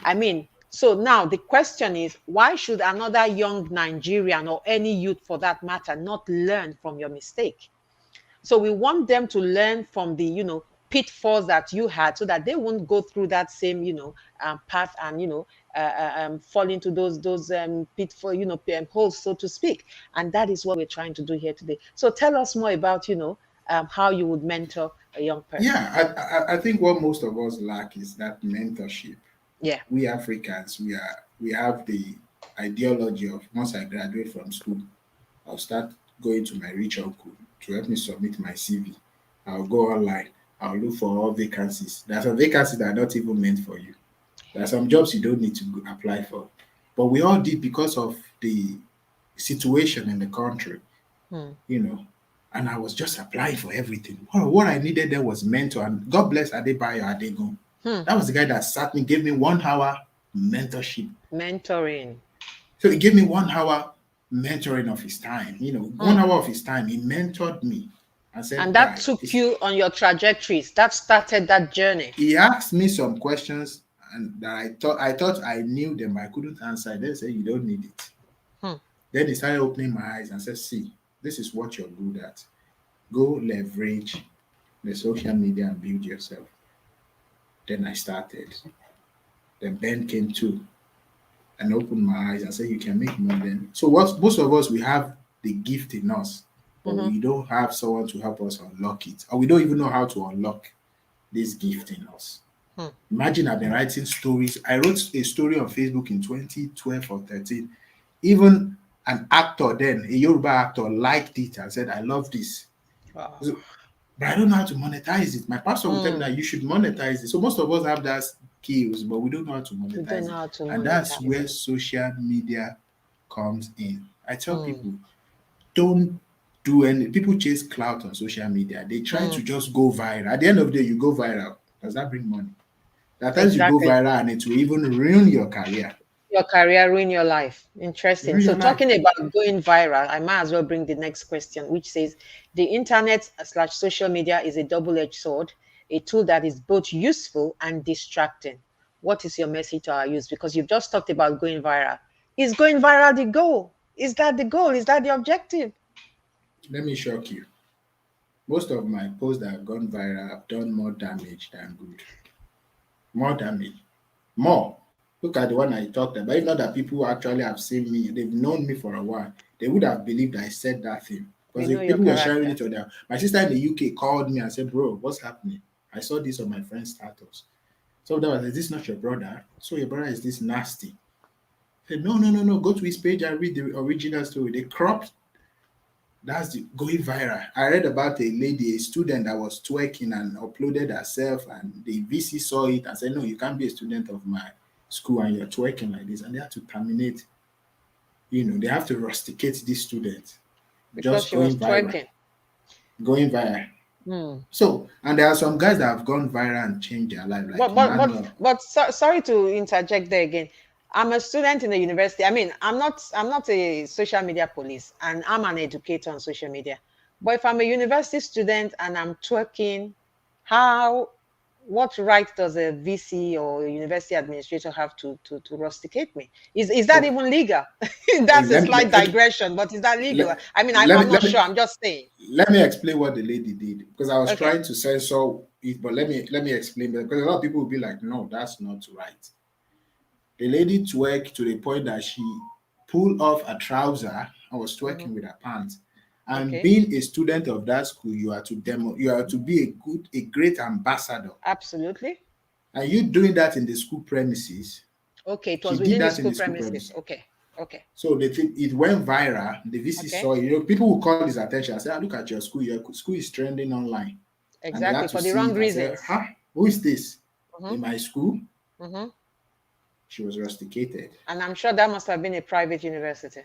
I mean, so now the question is, why should another young Nigerian or any youth for that matter not learn from your mistake? So we want them to learn from the, pitfalls that you had, so that they won't go through that same, path, and, fall into those pitfall, holes, so to speak. And that is what we're trying to do here today. So tell us more about, how you would mentor a young person. Yeah, I think what most of us lack is that mentorship. Yeah. We Africans, we have the ideology of once I graduate from school, I'll start going to my rich uncle to help me submit my CV. I'll go online. I'll look for all vacancies. There are some vacancies that are not even meant for you. There are some jobs you don't need to apply for. But we all did because of the situation in the country, Hmm. you know. And I was just applying for everything. What I needed there was mentor. And God bless Adebayo Adegun. Hmm. That was the guy that sat me, gave me 1 hour mentorship. Mentoring. So he gave me 1 hour mentoring of his time. 1 hour Hmm. of his time. He mentored me and said, And that "Guy, took this." you on your trajectories. That started that journey. He asked me some questions, and that I thought I knew them, but I couldn't answer. Then say, "You don't need it." Hmm. Then he started opening my eyes and said, "See, this is what you're good at. Go leverage the social media and build yourself." Then I started. Then Ben came too and opened my eyes and said, "You can make more." Then, so what? Most of us, we have the gift in us, but Mm-hmm. we don't have someone to help us unlock it, or we don't even know how to unlock this gift in us. Hmm. Imagine I've been writing stories. I wrote a story on Facebook in 2012 or 13. Even an actor then, a Yoruba actor, liked it and said, "I love this." Wow. So, but I don't know how to monetize it. My pastor will tell me Hmm. that you should monetize it. So most of us have that skills, but we don't know how to We don't monetize know it. how to And that's monetize where it. social media comes in. I tell Hmm. people, don't do any people chase clout on social media. They try Hmm. to just go viral. At the end of the day, you go viral. Does that bring money? There are times you go Exactly. viral and it will even ruin your career, Your career, ruin your life. Interesting. ruin So, your life. talking about going viral, I might as well bring the next question, which says the internet slash social media is a double-edged sword, a tool that is both useful and distracting. What is your message to our youth? Because you've just talked about going viral. Is going viral the goal? Is that the goal? Is that the objective? Let me shock you. Most of my posts that have gone viral have done more damage than good. More damage. More. Look at the one I talked about. If not that people actually have seen me, they've known me for a while, they would have believed I said that thing. They Because know if your people were sharing character. it on their my sister in the UK called me and said, "Bro, what's happening? I saw this on my friend's status." So that was, "Is this not your brother? So your brother is this nasty?" I said, "No, no, no, no. Go to his page and read the original story. They cropped. That's the going viral." I read about a lady, a student that was twerking and uploaded herself, and the VC saw it and said, "No, you can't be a student of my school and you're twerking like this." And they had to terminate, they have to rusticate this student, Because just she was going viral, twerking. going viral. Hmm. So, and there are some guys that have gone viral and changed their life, like Emmanuel. Sorry to interject there again. I'm a student in the university. I mean, I'm not a social media police, and I'm an educator on social media. But if I'm a university student and I'm twerking, how what right does a VC or a university administrator have to rusticate me? Is that Okay, even legal? That's a let me slight digression, but is that legal? let, I mean, let me I'm not let sure. me I'm just saying. let me explain what the lady did, because I was Okay. trying to censor it, but let me explain that, because a lot of people will be like, "No, that's not right." The lady twerked to the point that she pulled off a trouser and was Hmm. twerking with her pants. And Okay. being a student of that school, you are to be a great ambassador. Absolutely. And you doing that in the school premises, Okay, it she was did within the that in school the school premises. premises. Okay, okay, So it went viral. The VC okay. saw it. People will call his attention and say, "Ah, look at your school. Your school is trending online." And they Exactly, had to for the see wrong it and say, reasons. "Huh? Who is this?" Mm-hmm, In my school, mm-hmm. she was rusticated. And I'm sure that must have been a private university.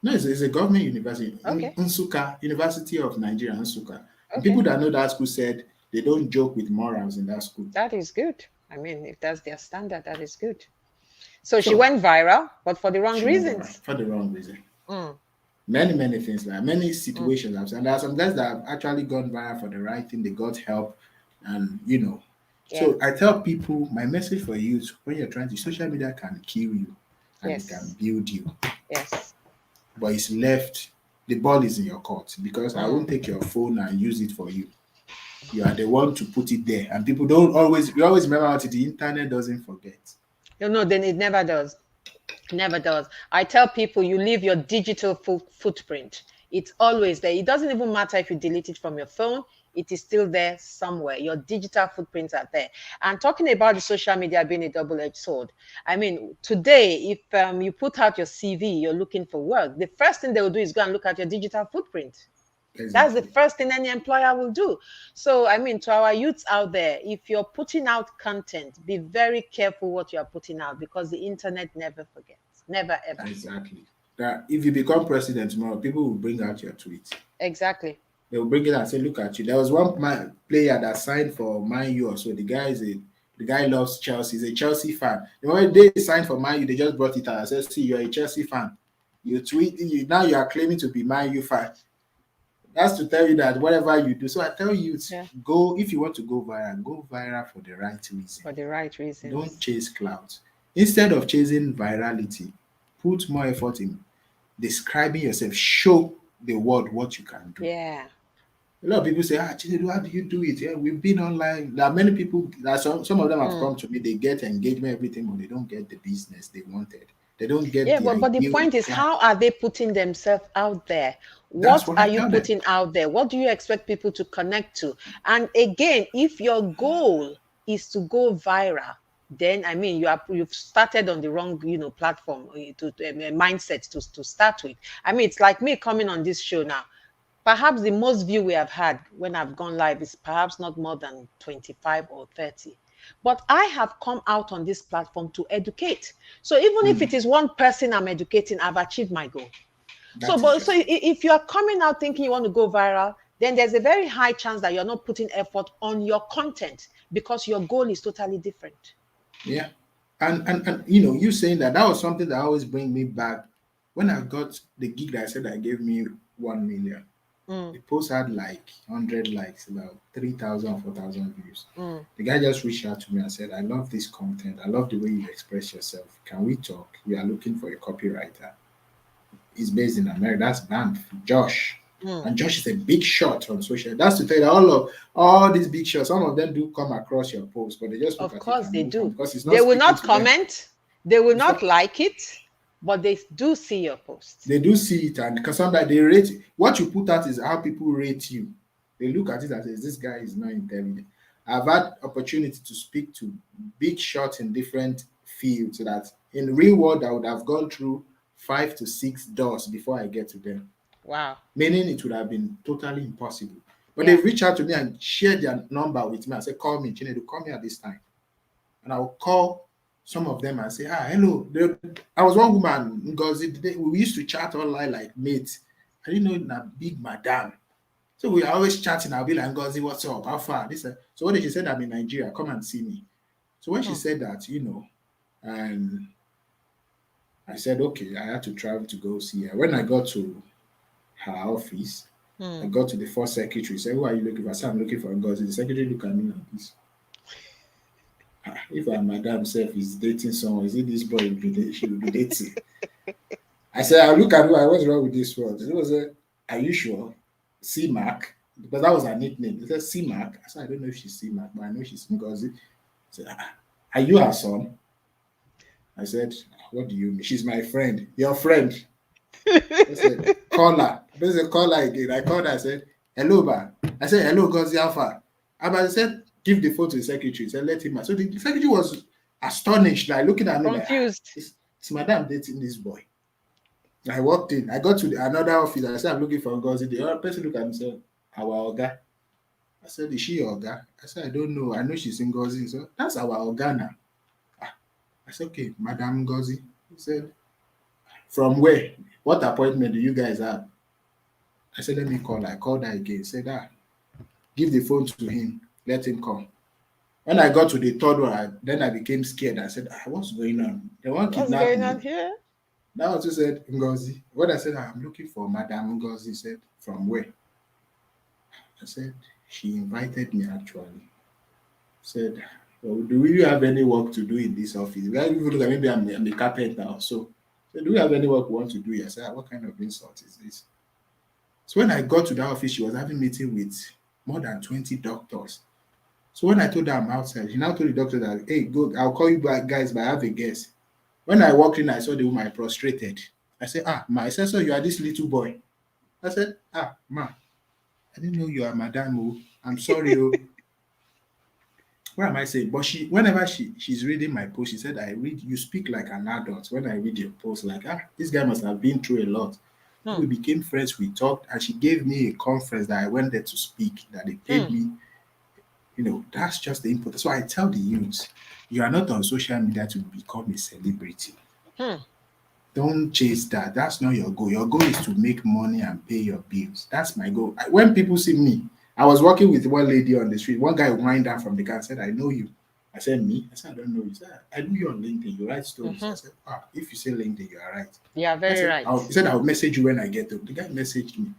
No, it's a government university, Okay, Nsukka, University of Nigeria, Nsukka. And okay. people that know that school said they don't joke with morals in that school. That is good. I mean, if that's their standard, that is good. So she So went viral, but for the wrong she went viral reasons. for the wrong reason. Mm, Many, many things, like many mm. situations I've seen. And there are some guys that have actually gone viral for the right thing. They got help, and Yeah, So I tell people, my message for you is, when you're trying to, social media can kill you and it can yes, build you. yes. But it's left, the ball is in your court, because I won't Mm. take your phone and use it for you. You are the one to put it there. And people don't always, we always remember what the internet doesn't forget. You know, then it never does. Never does. I tell people you leave your digital footprint. It's always there. It doesn't even matter if you delete it from your phone, it is still there somewhere. Your digital footprints are there. And talking about the social media being a double edged sword, I mean, today, if you put out your CV, you're looking for work, the first thing they will do is go and look at your digital footprint. That's the Exactly. first thing any employer will do. So, I mean, to our youths out there, if you're putting out content, be very careful what you are putting out because the internet never forgets. Never, ever. Exactly. That if you become president tomorrow, people will bring out your tweet. Exactly. They will bring it and say, "Look at you." There was one player that signed for Man U. So the guy loves Chelsea. He's a Chelsea fan. The moment they signed for Man U, they just brought it out and said, "See, you're a Chelsea fan. You tweet you now. You are claiming to be Man U fan." That's to tell you that whatever you do. So I tell you, Yeah. go if you want to go viral for the right reason. For the right Don't reasons. chase clouds. Instead of chasing virality, put more effort in describing yourself. Show the world what you can do. Yeah. A lot of people say, Chinedu, how do you do it? Yeah, we've been online. There are many people, that some of them have Mm. come to me, they get engagement, everything, but they don't get the business they wanted. They don't get Yeah, the but the ideal point is, client. how are they putting themselves out there? That's What what are I you tell them. putting out there? What do you expect people to connect to? And again, if your goal is to go viral, then I mean you've started on the wrong platform mindset to start with. I mean, it's like me coming on this show now. Perhaps the most view we have had when I've gone live is perhaps not more than 25 or 30. But I have come out on this platform to educate. So even if it Mm, is one person I'm educating, I've achieved my goal. So, that is but so just it. if you are coming out thinking you want to go viral, then there's a very high chance that you're not putting effort on your content because your goal is totally different. Yeah. And you saying that was something that always bring me back when I got the gig that I said that gave me 1 million. Mm, The post had like 100 likes, about 3,000 or 4,000 views. mm. The guy just reached out to me and said, "I love this content. I love the way you express yourself. Can we talk? We are looking for a copywriter." He's based in America. That's BAMF, Josh. Mm. And Josh is a big shot on social. That's to tell you that all these big shots, some of them do come across your post, but they just look Of at it course and they move on do. because it's not They will speaking not to them. comment, they will It's not not. like it, but they do see your post. They do see it, and because sometimes they rate what you put out is how people rate you. They look at it and say, "This guy is not intelligent." I've had opportunity to speak to big shots in different fields that in real world I would have gone through 5 to 6 doors before I get to them. Wow. Meaning it would have been totally impossible. But Yeah. they've reached out to me and shared their number with me and said, "Call me, Chinedu, call me at this time." And I'll call some of them and say, hello. I was one woman, Ngozi, we used to chat online like mates. I didn't know that big madam. So we are always chatting. I'll be like, "Ngozi, what's up? How far?" So what did she say? "I'm in Nigeria. Come and see me." So when she Hmm. said that, and I said, okay, I had to travel to go see her. When I got to her office, I Hmm. got to the first secretary. Said, "Who are you looking for?" I said, "I'm looking for Ngozi." The secretary looked at me like this. If our madam self is dating someone, is it this boy she will be dating? I said, "I look at her, what's wrong with this one?" She was like, "Are you sure?" C Mark, because that was her nickname. He said, "C Mark." I said, "I don't know if she's C Mark, but I know she's Ngozi." I said, "Are you her son?" I said, "What do you mean? She's my friend." "Your friend?" I said, "Call her." There's a call her again. I called her. I said, "Hello, ba." I said, "Hello, Ngozi Alpha." I said, "Give the phone to the secretary." He said, "Let him." So the secretary was astonished, like looking at me like, Confused. is madam dating this boy?" I walked in. I got to another office. I said, "I'm looking for Ngozi." The other person looked at me and said, "Our Oga." I said, "Is she your Oga?" I said, "I don't know. I know she's in Ngozi." So that's our Oga now. Ah, I said, "Okay, Madam Ngozi." He said, "From where? What appointment do you guys have?" I said, "Let me call her." I called her again. Said, "Give the phone to him. Let him come." When I got to the third one, then I became scared. I said, "What's going on? They want to What's kidnap going on me." here? That also said, "Ngozi." When I said, "I'm looking for Madam Ngozi," he said, "From where?" I said, "She invited me actually." Said, "Well, do we have any work to do in this office?" Well, people look at maybe I'm a carpenter or so. So, "Do we have any work we want to do here?" I said, "What kind of insult is this?" So when I got to that office, she was having meeting with more than 20 doctors. So when I told her I'm outside, she now told the doctor that, "Hey, go, I'll call you back, guys, but I have a guest." When I walked in, I saw the woman prostrated. I said, "Ma," I said, "So you are this little boy?" I said, "Ma, I didn't know you are madam. Oh. I'm sorry. Oh." What am I saying? But whenever she's reading my post, she said, "I read, you speak like an adult. When I read your post, like, this guy must have been through a lot." Hmm. We became friends, we talked, and she gave me a conference that I went there to speak, that they paid Hmm. me. That's just the input. So I tell the youths, you are not on social media to become a celebrity. Hmm. Don't chase that. That's not your goal. Your goal is to make money and pay your bills. That's my goal. When people see me, I was walking with one lady on the street. One guy wind down from the car and said, I know you. I said, me? I said, I don't know you. He said, I know you on LinkedIn. You write stories. I Hmm. said, if you say LinkedIn, you are right. You are I very said, right. he said, I'll message you when I get home. The guy messaged me.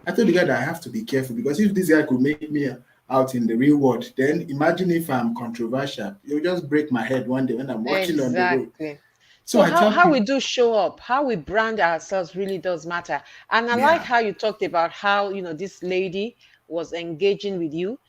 I told the guy that I have to be careful because if this guy could make me out in the real world, then imagine if I'm controversial. You'll just break my head one day when I'm walking on the road. Exactly. So So I how, tell how we people, do show up, how we brand ourselves really does matter. And I like yeah, how you talked about how, this lady was engaging with you.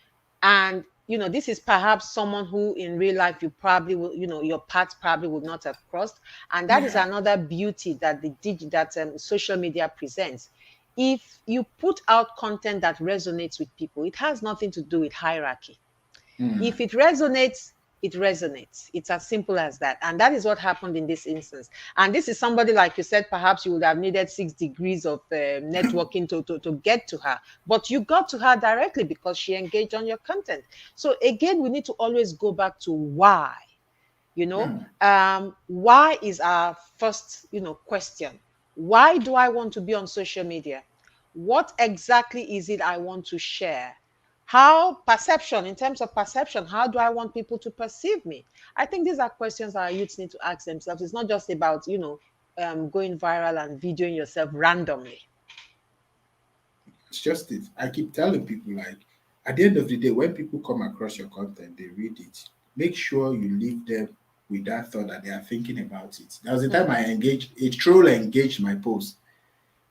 And, this is perhaps someone who in real life you probably will, your paths probably would not have crossed. And that is yeah. another beauty that social media presents. If you put out content that resonates with people, it has nothing to do with hierarchy. Mm. If it resonates, it resonates. It's as simple as that. And that is what happened in this instance. And this is somebody, like you said, perhaps you would have needed 6 degrees of networking to get to her. But you got to her directly because she engaged on your content. So again, we need to always go back to why. Mm. Why is our first question. Why do I want to be on social media? What exactly is it I want to share? How perception, in terms of perception, how do I want people to perceive me? I think these are questions our youths need to ask themselves. It's not just about going viral and videoing yourself randomly. It's just it. I keep telling people, like, at the end of the day, when people come across your content, they read it. Make sure you leave them with that thought that they are thinking about it. There was a time Hmm. I engaged, a troll engaged my post.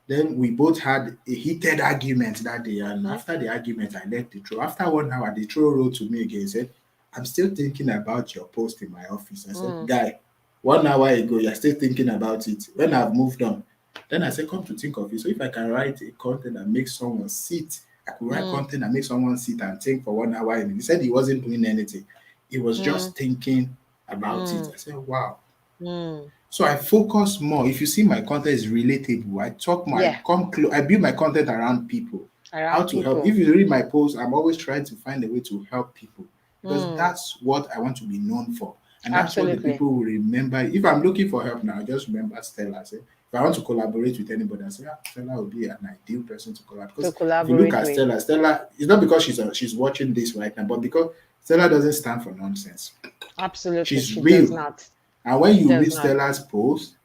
Then we both had a heated argument that day. And Hmm. after the argument, I let the troll. After 1 hour, the troll wrote to me again and said, I'm still thinking about your post in my office. I said, Hmm. Guy, 1 hour ago, you're still thinking about it. When I've moved on, then I said, come to think of it. So if I can write a content that makes someone sit, I could write Hmm. content that makes someone sit and think for 1 hour. And he said he wasn't doing anything. He was Hmm. just thinking about it. Hmm. I said, wow. Hmm. So I focus more. If you see my content is relatable, I talk more. I Yeah, come close. I build my content around people. How around to help. people. If you read my posts, I'm always trying to find a way to help people because Hmm. that's what I want to be known for, and that's what the Absolutely. people will remember. If I'm looking for help now, just remember Stella. Say, if I want to collaborate with anybody, I say, Stella will be an ideal person to collaborate. To Because if you look collaborate at with. Stella, Stella, it's not because she's watching this right now, but because Stella doesn't stand for nonsense. Absolutely. She's She does real, not. and when She you does read not. Stella's post,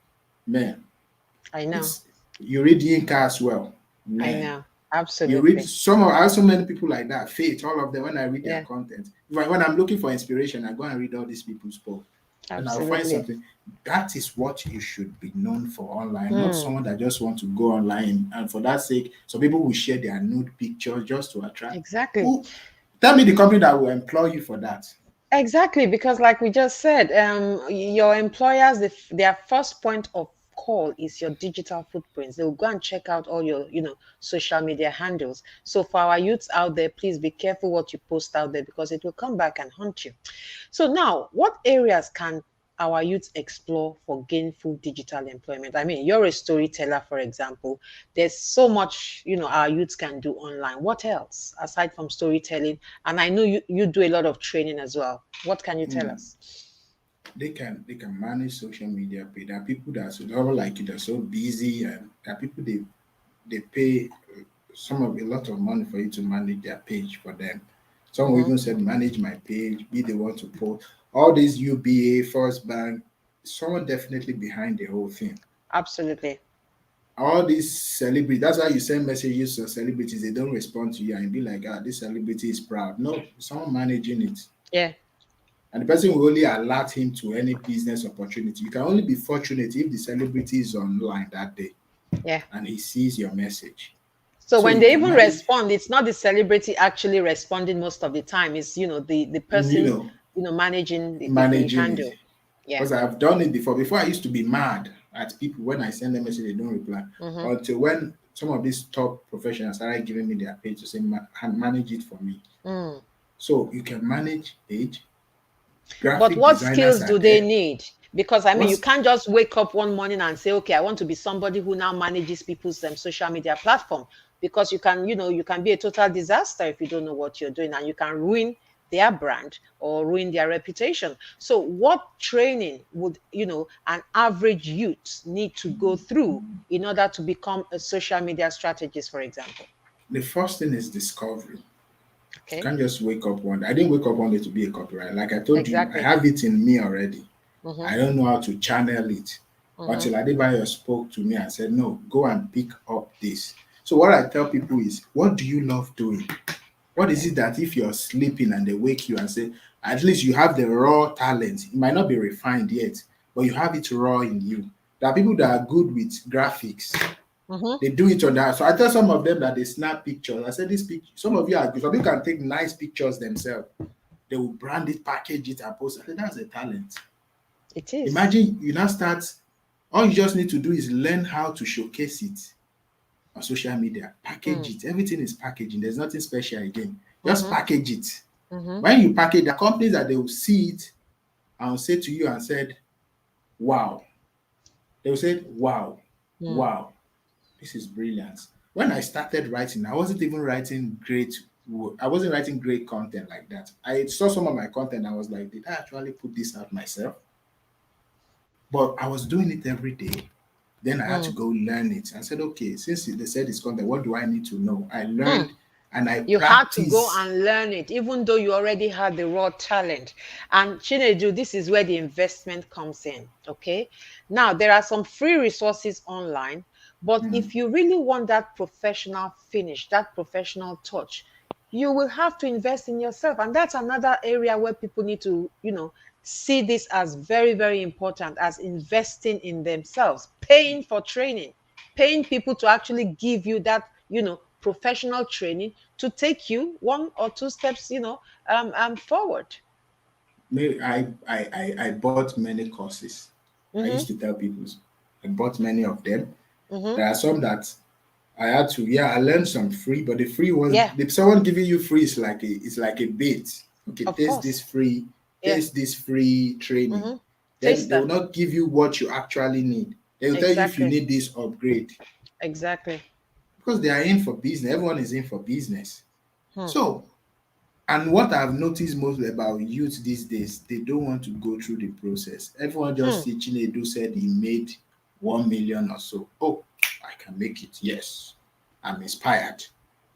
man, I know. it's you read Yinka as well, I man. know. You read Absolutely. some of I have so many people like that. Faith, all of them. When I read their Yeah, content, when I'm looking for inspiration, I go and read all these people's posts. Then I'll find absolutely. something. That is what you should be known for online, not Hmm. someone that just want to go online and for that sake, some people will share their nude pictures just to attract. Exactly. Who tell me the company that will employ you for that? Exactly. Because, like we just said, your employers, their first point of call is your digital footprints. They'll go and check out all your, social media handles. So, for our youths out there, please be careful what you post out there because it will come back and haunt you. So now, what areas can our youth explore for gainful digital employment? I mean, you're a storyteller, for example. There's so much, our youths can do online. What else aside from storytelling? And I know you do a lot of training as well. What can you tell Hmm. us? They can manage social media page. There are people that are so like you, they're so busy, and there are people they pay a lot of money for you to manage their page for them. Some will Hmm. even said manage my page, be the one to post. All these UBA, First Bank, someone definitely behind the whole thing. Absolutely. All these celebrities, that's why you send messages to celebrities, they don't respond to you and be like, this celebrity is proud. No, someone managing it. Yeah. And the person will only alert him to any business opportunity. You can only be fortunate if the celebrity is online that day Yeah. and he sees your message. So So when you they can even manage, respond, it's not the celebrity actually responding most of the time. It's the you person know, managing the managing it. handle. Yeah. Because I've done it before. Before I used to be mad at people when I send them message, they don't reply. Mm-hmm. Until when some of these top professionals started giving me their page to say, manage it for me. Mm. So you can manage page, But graphic what designers skills are do they there. need? Because I mean, you What's can't just wake up one morning and say, okay, I want to be somebody who now manages people's social media platform. Because you can be a total disaster if you don't know what you're doing, and you can ruin their brand or ruin their reputation. So, what training would an average youth need to go through in order to become a social media strategist, for example? the first thing is discovery. You Okay, can't just wake up one day. I didn't wake up one day to be a copywriter. Like I told you, I exactly. have it in me already. Mm-hmm, I don't know how to channel it. mm-hmm, Until Adebayo spoke to me and said, no, go and pick up this. So what I tell people is, what do you love doing? What is okay. it that if you're sleeping and they wake you and say, at least you have the raw talent. It might not be refined yet, but you have it raw in you. There are people that are good with graphics. Mm-hmm, They do it on that. So I tell some of them that they snap pictures. I said, this picture, some of you are good. Some people can take nice pictures themselves. They will brand it, package it, and post it. I said, that's a talent. it is. Imagine you now start, all you just need to do is learn how to showcase it on social media, package Mm, it. Everything is packaging. There's nothing special again. Just mm-hmm, package it. mm-hmm, When you package, there are companies that they will see it and will say to you and said, wow. They will say, wow, mm, wow, this is brilliant. When I started writing, I wasn't even writing great. I wasn't writing great content like that. I saw some of my content. I was like, did I actually put this out myself? But I was doing it every day. Then I had to mm, go learn it. I said, okay, since they said it's content, what do I need to know? I mm. learned and I You had to go practice. and learn it, even though you already had the raw talent. And Chinedu, this is where the investment comes in. Okay. Now, there are some free resources online, but Mm. if you really want that professional finish, that professional touch, you will have to invest in yourself. And that's another area where people need to, see this as very, very important, as investing in themselves, paying for training, paying people to actually give you that, professional training to take you one or two steps, forward. I bought many courses. I Mm-hmm. used to tell people I bought many of them. Mm-hmm. There are some that I had to, yeah, I learned some free, but the free ones, Yeah, if someone giving you free is like a bait. Okay, of course. Yeah. taste this free training. Mm-hmm. Then they Taster. will not give you what you actually need. They will tell you if you Exactly. need this upgrade Exactly. because they are in for business. Everyone is in for business. Hmm. So, and what I've noticed mostly about youth these days, they don't want to go through the process. Everyone just Hmm. see Chinedu said he made 1 million or so. Oh, I can make it. Yes, I'm inspired.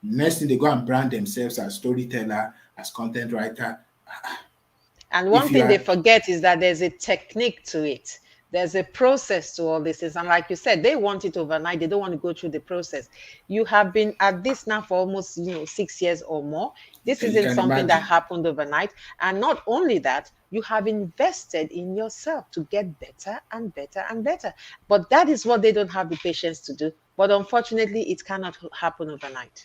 Next thing they go and brand themselves as storyteller, as content writer. And If one you thing they are forget is that there's a technique to it. There's a process to all this. And like you said, they want it overnight. They don't want to go through the process. You have been at this now for almost, 6 years or more. This you isn't can something that imagine. happened overnight. And not only that, you have invested in yourself to get better and better and better. But that is what they don't have the patience to do. But unfortunately, it cannot happen overnight.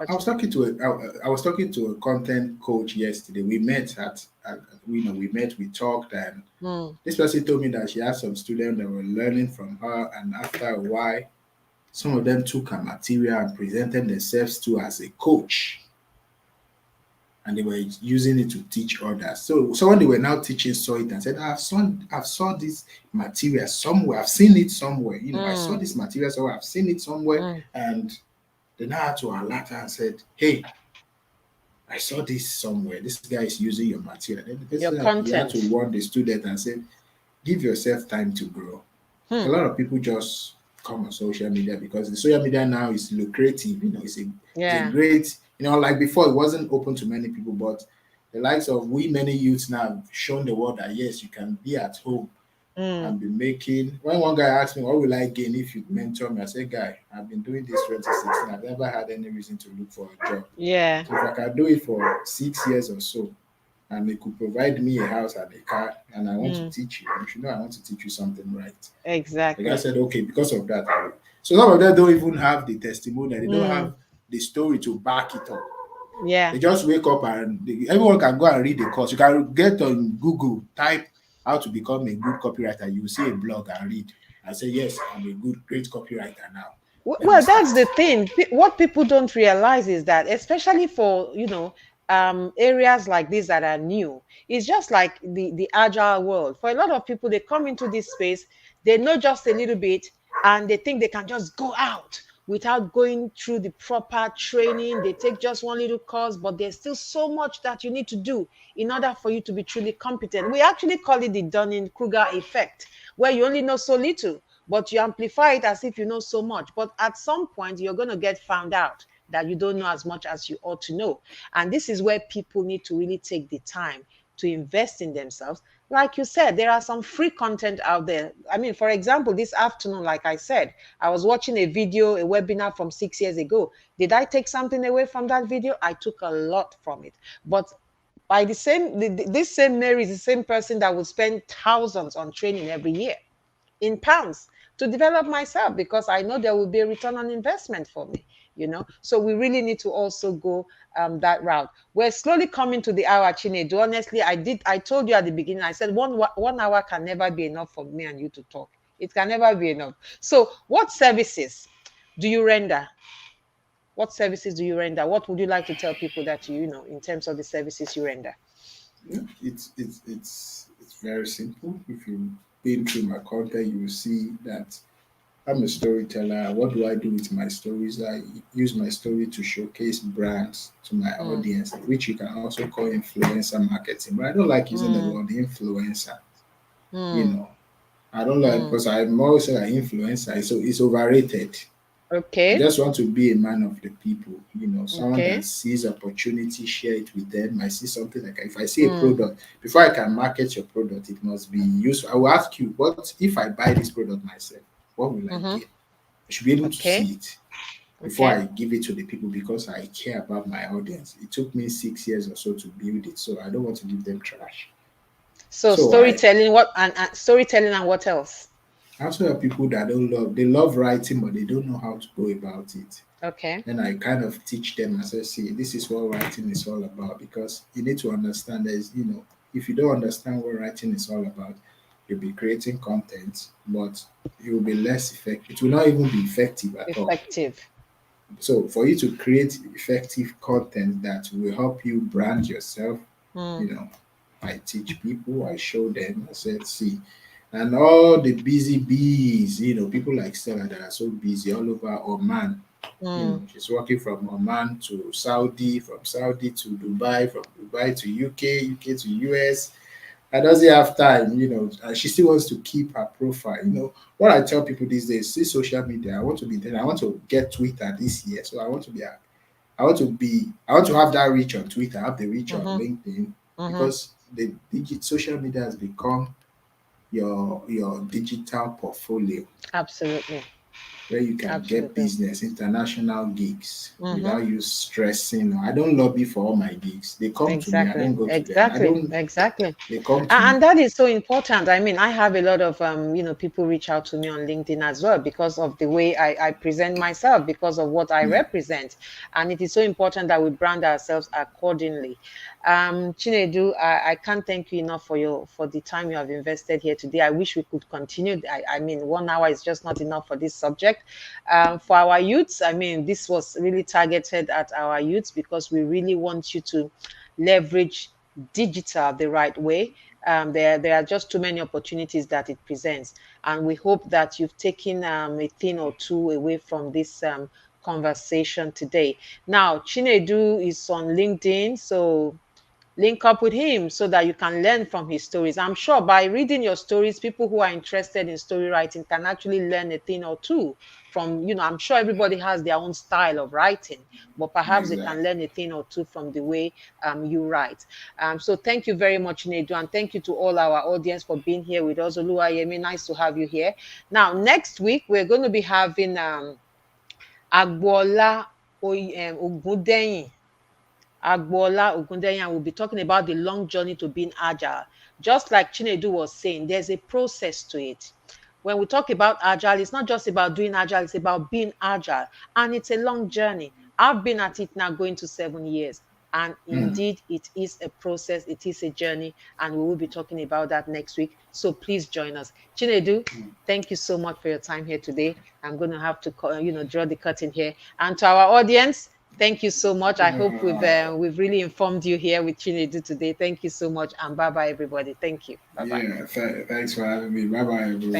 I was talking Unfortunately. to I was talking to a content coach yesterday. We met at we met, we talked, and Hmm. this person told me that she had some students that were learning from her, and after a while, some of them took her material and presented themselves to as a coach, and they were using it to teach others. So someone they were now teaching saw it and said, I've saw this material somewhere, I've seen it somewhere. I saw Hmm. this material somewhere, I've seen it somewhere, Hmm. and they now had to alert her and said, hey, I saw this somewhere. This guy is using your material. Then the Your person he had to content. warn the student and say, give yourself time to grow. A Hmm. lot of people just come on social media because the social media now is lucrative. It's a Yeah. great, like before it wasn't open to many people, but the likes of we many youths now have shown the world that yes, you can be at home Hmm. and be making. When one guy asked me, what will I gain if you mentor me? I said, guy, I've been doing this 2016. I've never had any reason to look for a job. Yeah. So if I can do it for 6 years or so, and it could provide me a house and a car, and I want to Mm, teach you should know I want to teach you something right. The guy exactly. said, okay, because of that. So some of them don't even have the testimony, they don't Mm, have the story to back it up. yeah, They just wake up and everyone can go and read the course. You can get on Google, type how to become a good copywriter. You will see a blog and read and say, yes, I'm a great copywriter now. Let me Well, that's start. the thing. What people don't realize is that, especially for, areas like this that are new. It's just like the agile world. For a lot of people, they come into this space, they know just a little bit, and they think they can just go out without going through the proper training. They take just one little course, but there's still so much that you need to do in order for you to be truly competent. We actually call it the Dunning-Kruger effect, where you only know so little, but you amplify it as if you know so much. But at some point, you're going to get found out that you don't know as much as you ought to know. And this is where people need to really take the time to invest in themselves. Like you said, there are some free content out there. I mean, for example, this afternoon, like I said, I was watching a video, a webinar from 6 years ago. Did I take something away from that video? I took a lot from it. But by this same Mary is the same person that will spend thousands on training every year in pounds to develop myself, because I know there will be a return on investment for me, So we really need to also go that route. We're slowly coming to the hour, Chinedu. Honestly, I told you at the beginning, I said 1 hour can never be enough for me and you to talk. It can never be enough. So what services do you render? What services do you render? What would you like to tell people that in terms of the services you render? Yeah, it's very simple. If you've been through my content, you will see that I'm a storyteller. What do I do with my stories? I use my story to showcase brands to my Mm, audience, which you can also call influencer marketing. But I don't like using the mm, word influencer. You mm, know, I don't like, mm. because I'm also an influencer, so it's overrated. I Okay. just want to be a man of the people, someone that Okay. sees opportunity, share it with them. I see something like, if I see a Mm, product, before I can market your product, it must be useful. I will ask you, what if I buy this product myself? What will I mm-hmm. get? I should be able to Okay. see it before Okay. I give it to the people, because I care about my audience. It took me 6 years or so to build it, so I don't want to give them trash. So So I storytelling, and storytelling and what else? also have people that don't love, they love writing, but they don't know how to go about it. Okay. Then I kind of teach them and say, see, this is what writing is all about, because you need to understand there's, if you don't understand what writing is all about, you'll be creating content, but it will be less effective. It will not even be effective at all. Effective. So for you to create effective content that will help you brand yourself, Mm, you know, I teach people, I show them, I said, see, and all the busy bees, people like Stella that are so busy all over Oman. mm, She's working from Oman to Saudi, from Saudi to Dubai, from Dubai to UK, UK to US. I doesn't have time, and she still wants to keep her profile. What I tell people these days, see social media. I want to be there. I want to get Twitter this year. So I want to have that reach on Twitter, have the reach on mm-hmm. LinkedIn, Mm-hmm. because the social media has become your digital portfolio, Absolutely. where you can get Absolutely. business, international gigs Mm-hmm. without you stressing. I don't lobby for all my gigs. They come to me. I Exactly. don't go to them. I Exactly. don't. Exactly. They come to me. And that is so important. I mean, I have a lot of people reach out to me on LinkedIn as well because of the way I present myself, because of what I Yeah, represent. And it is so important that we brand ourselves accordingly. Chinedu, I can't thank you enough for the time you have invested here today. I wish we could continue. I mean, 1 hour is just not enough for this subject. For our youths, I mean, this was really targeted at our youths because we really want you to leverage digital the right way. There are just too many opportunities that it presents. And we hope that you've taken a thing or two away from this conversation today. Now, Chinedu is on LinkedIn, so link up with him so that you can learn from his stories. I'm sure by reading your stories, people who are interested in story writing can actually learn a thing or two from, I'm sure everybody has their own style of writing, but perhaps they can exactly. learn a thing or two from the way you write. So thank you very much, Nedu, and thank you to all our audience for being here with us. Oluwayemi, nice to have you here. Now, next week, we're going to be having Agbola Ogundeyin. Agbola Ogundeyan will be talking about the long journey to being agile. Just like Chinedu was saying, there's a process to it. When we talk about agile, it's not just about doing agile, it's about being agile. And it's a long journey. I've been at it now going to 7 years. And Hmm. indeed, it is a process, it is a journey, and we will be talking about that next week. So please join us. Chinedu, thank you so much for your time here today. I'm going to have to, draw the curtain here. And to our audience, Thank you so much. I hope Uh, we've really informed you here with Chinedu today. Thank you so much, and bye bye, everybody. Thank you. Bye bye. yeah, thanks for having me. Bye bye, Thank everyone.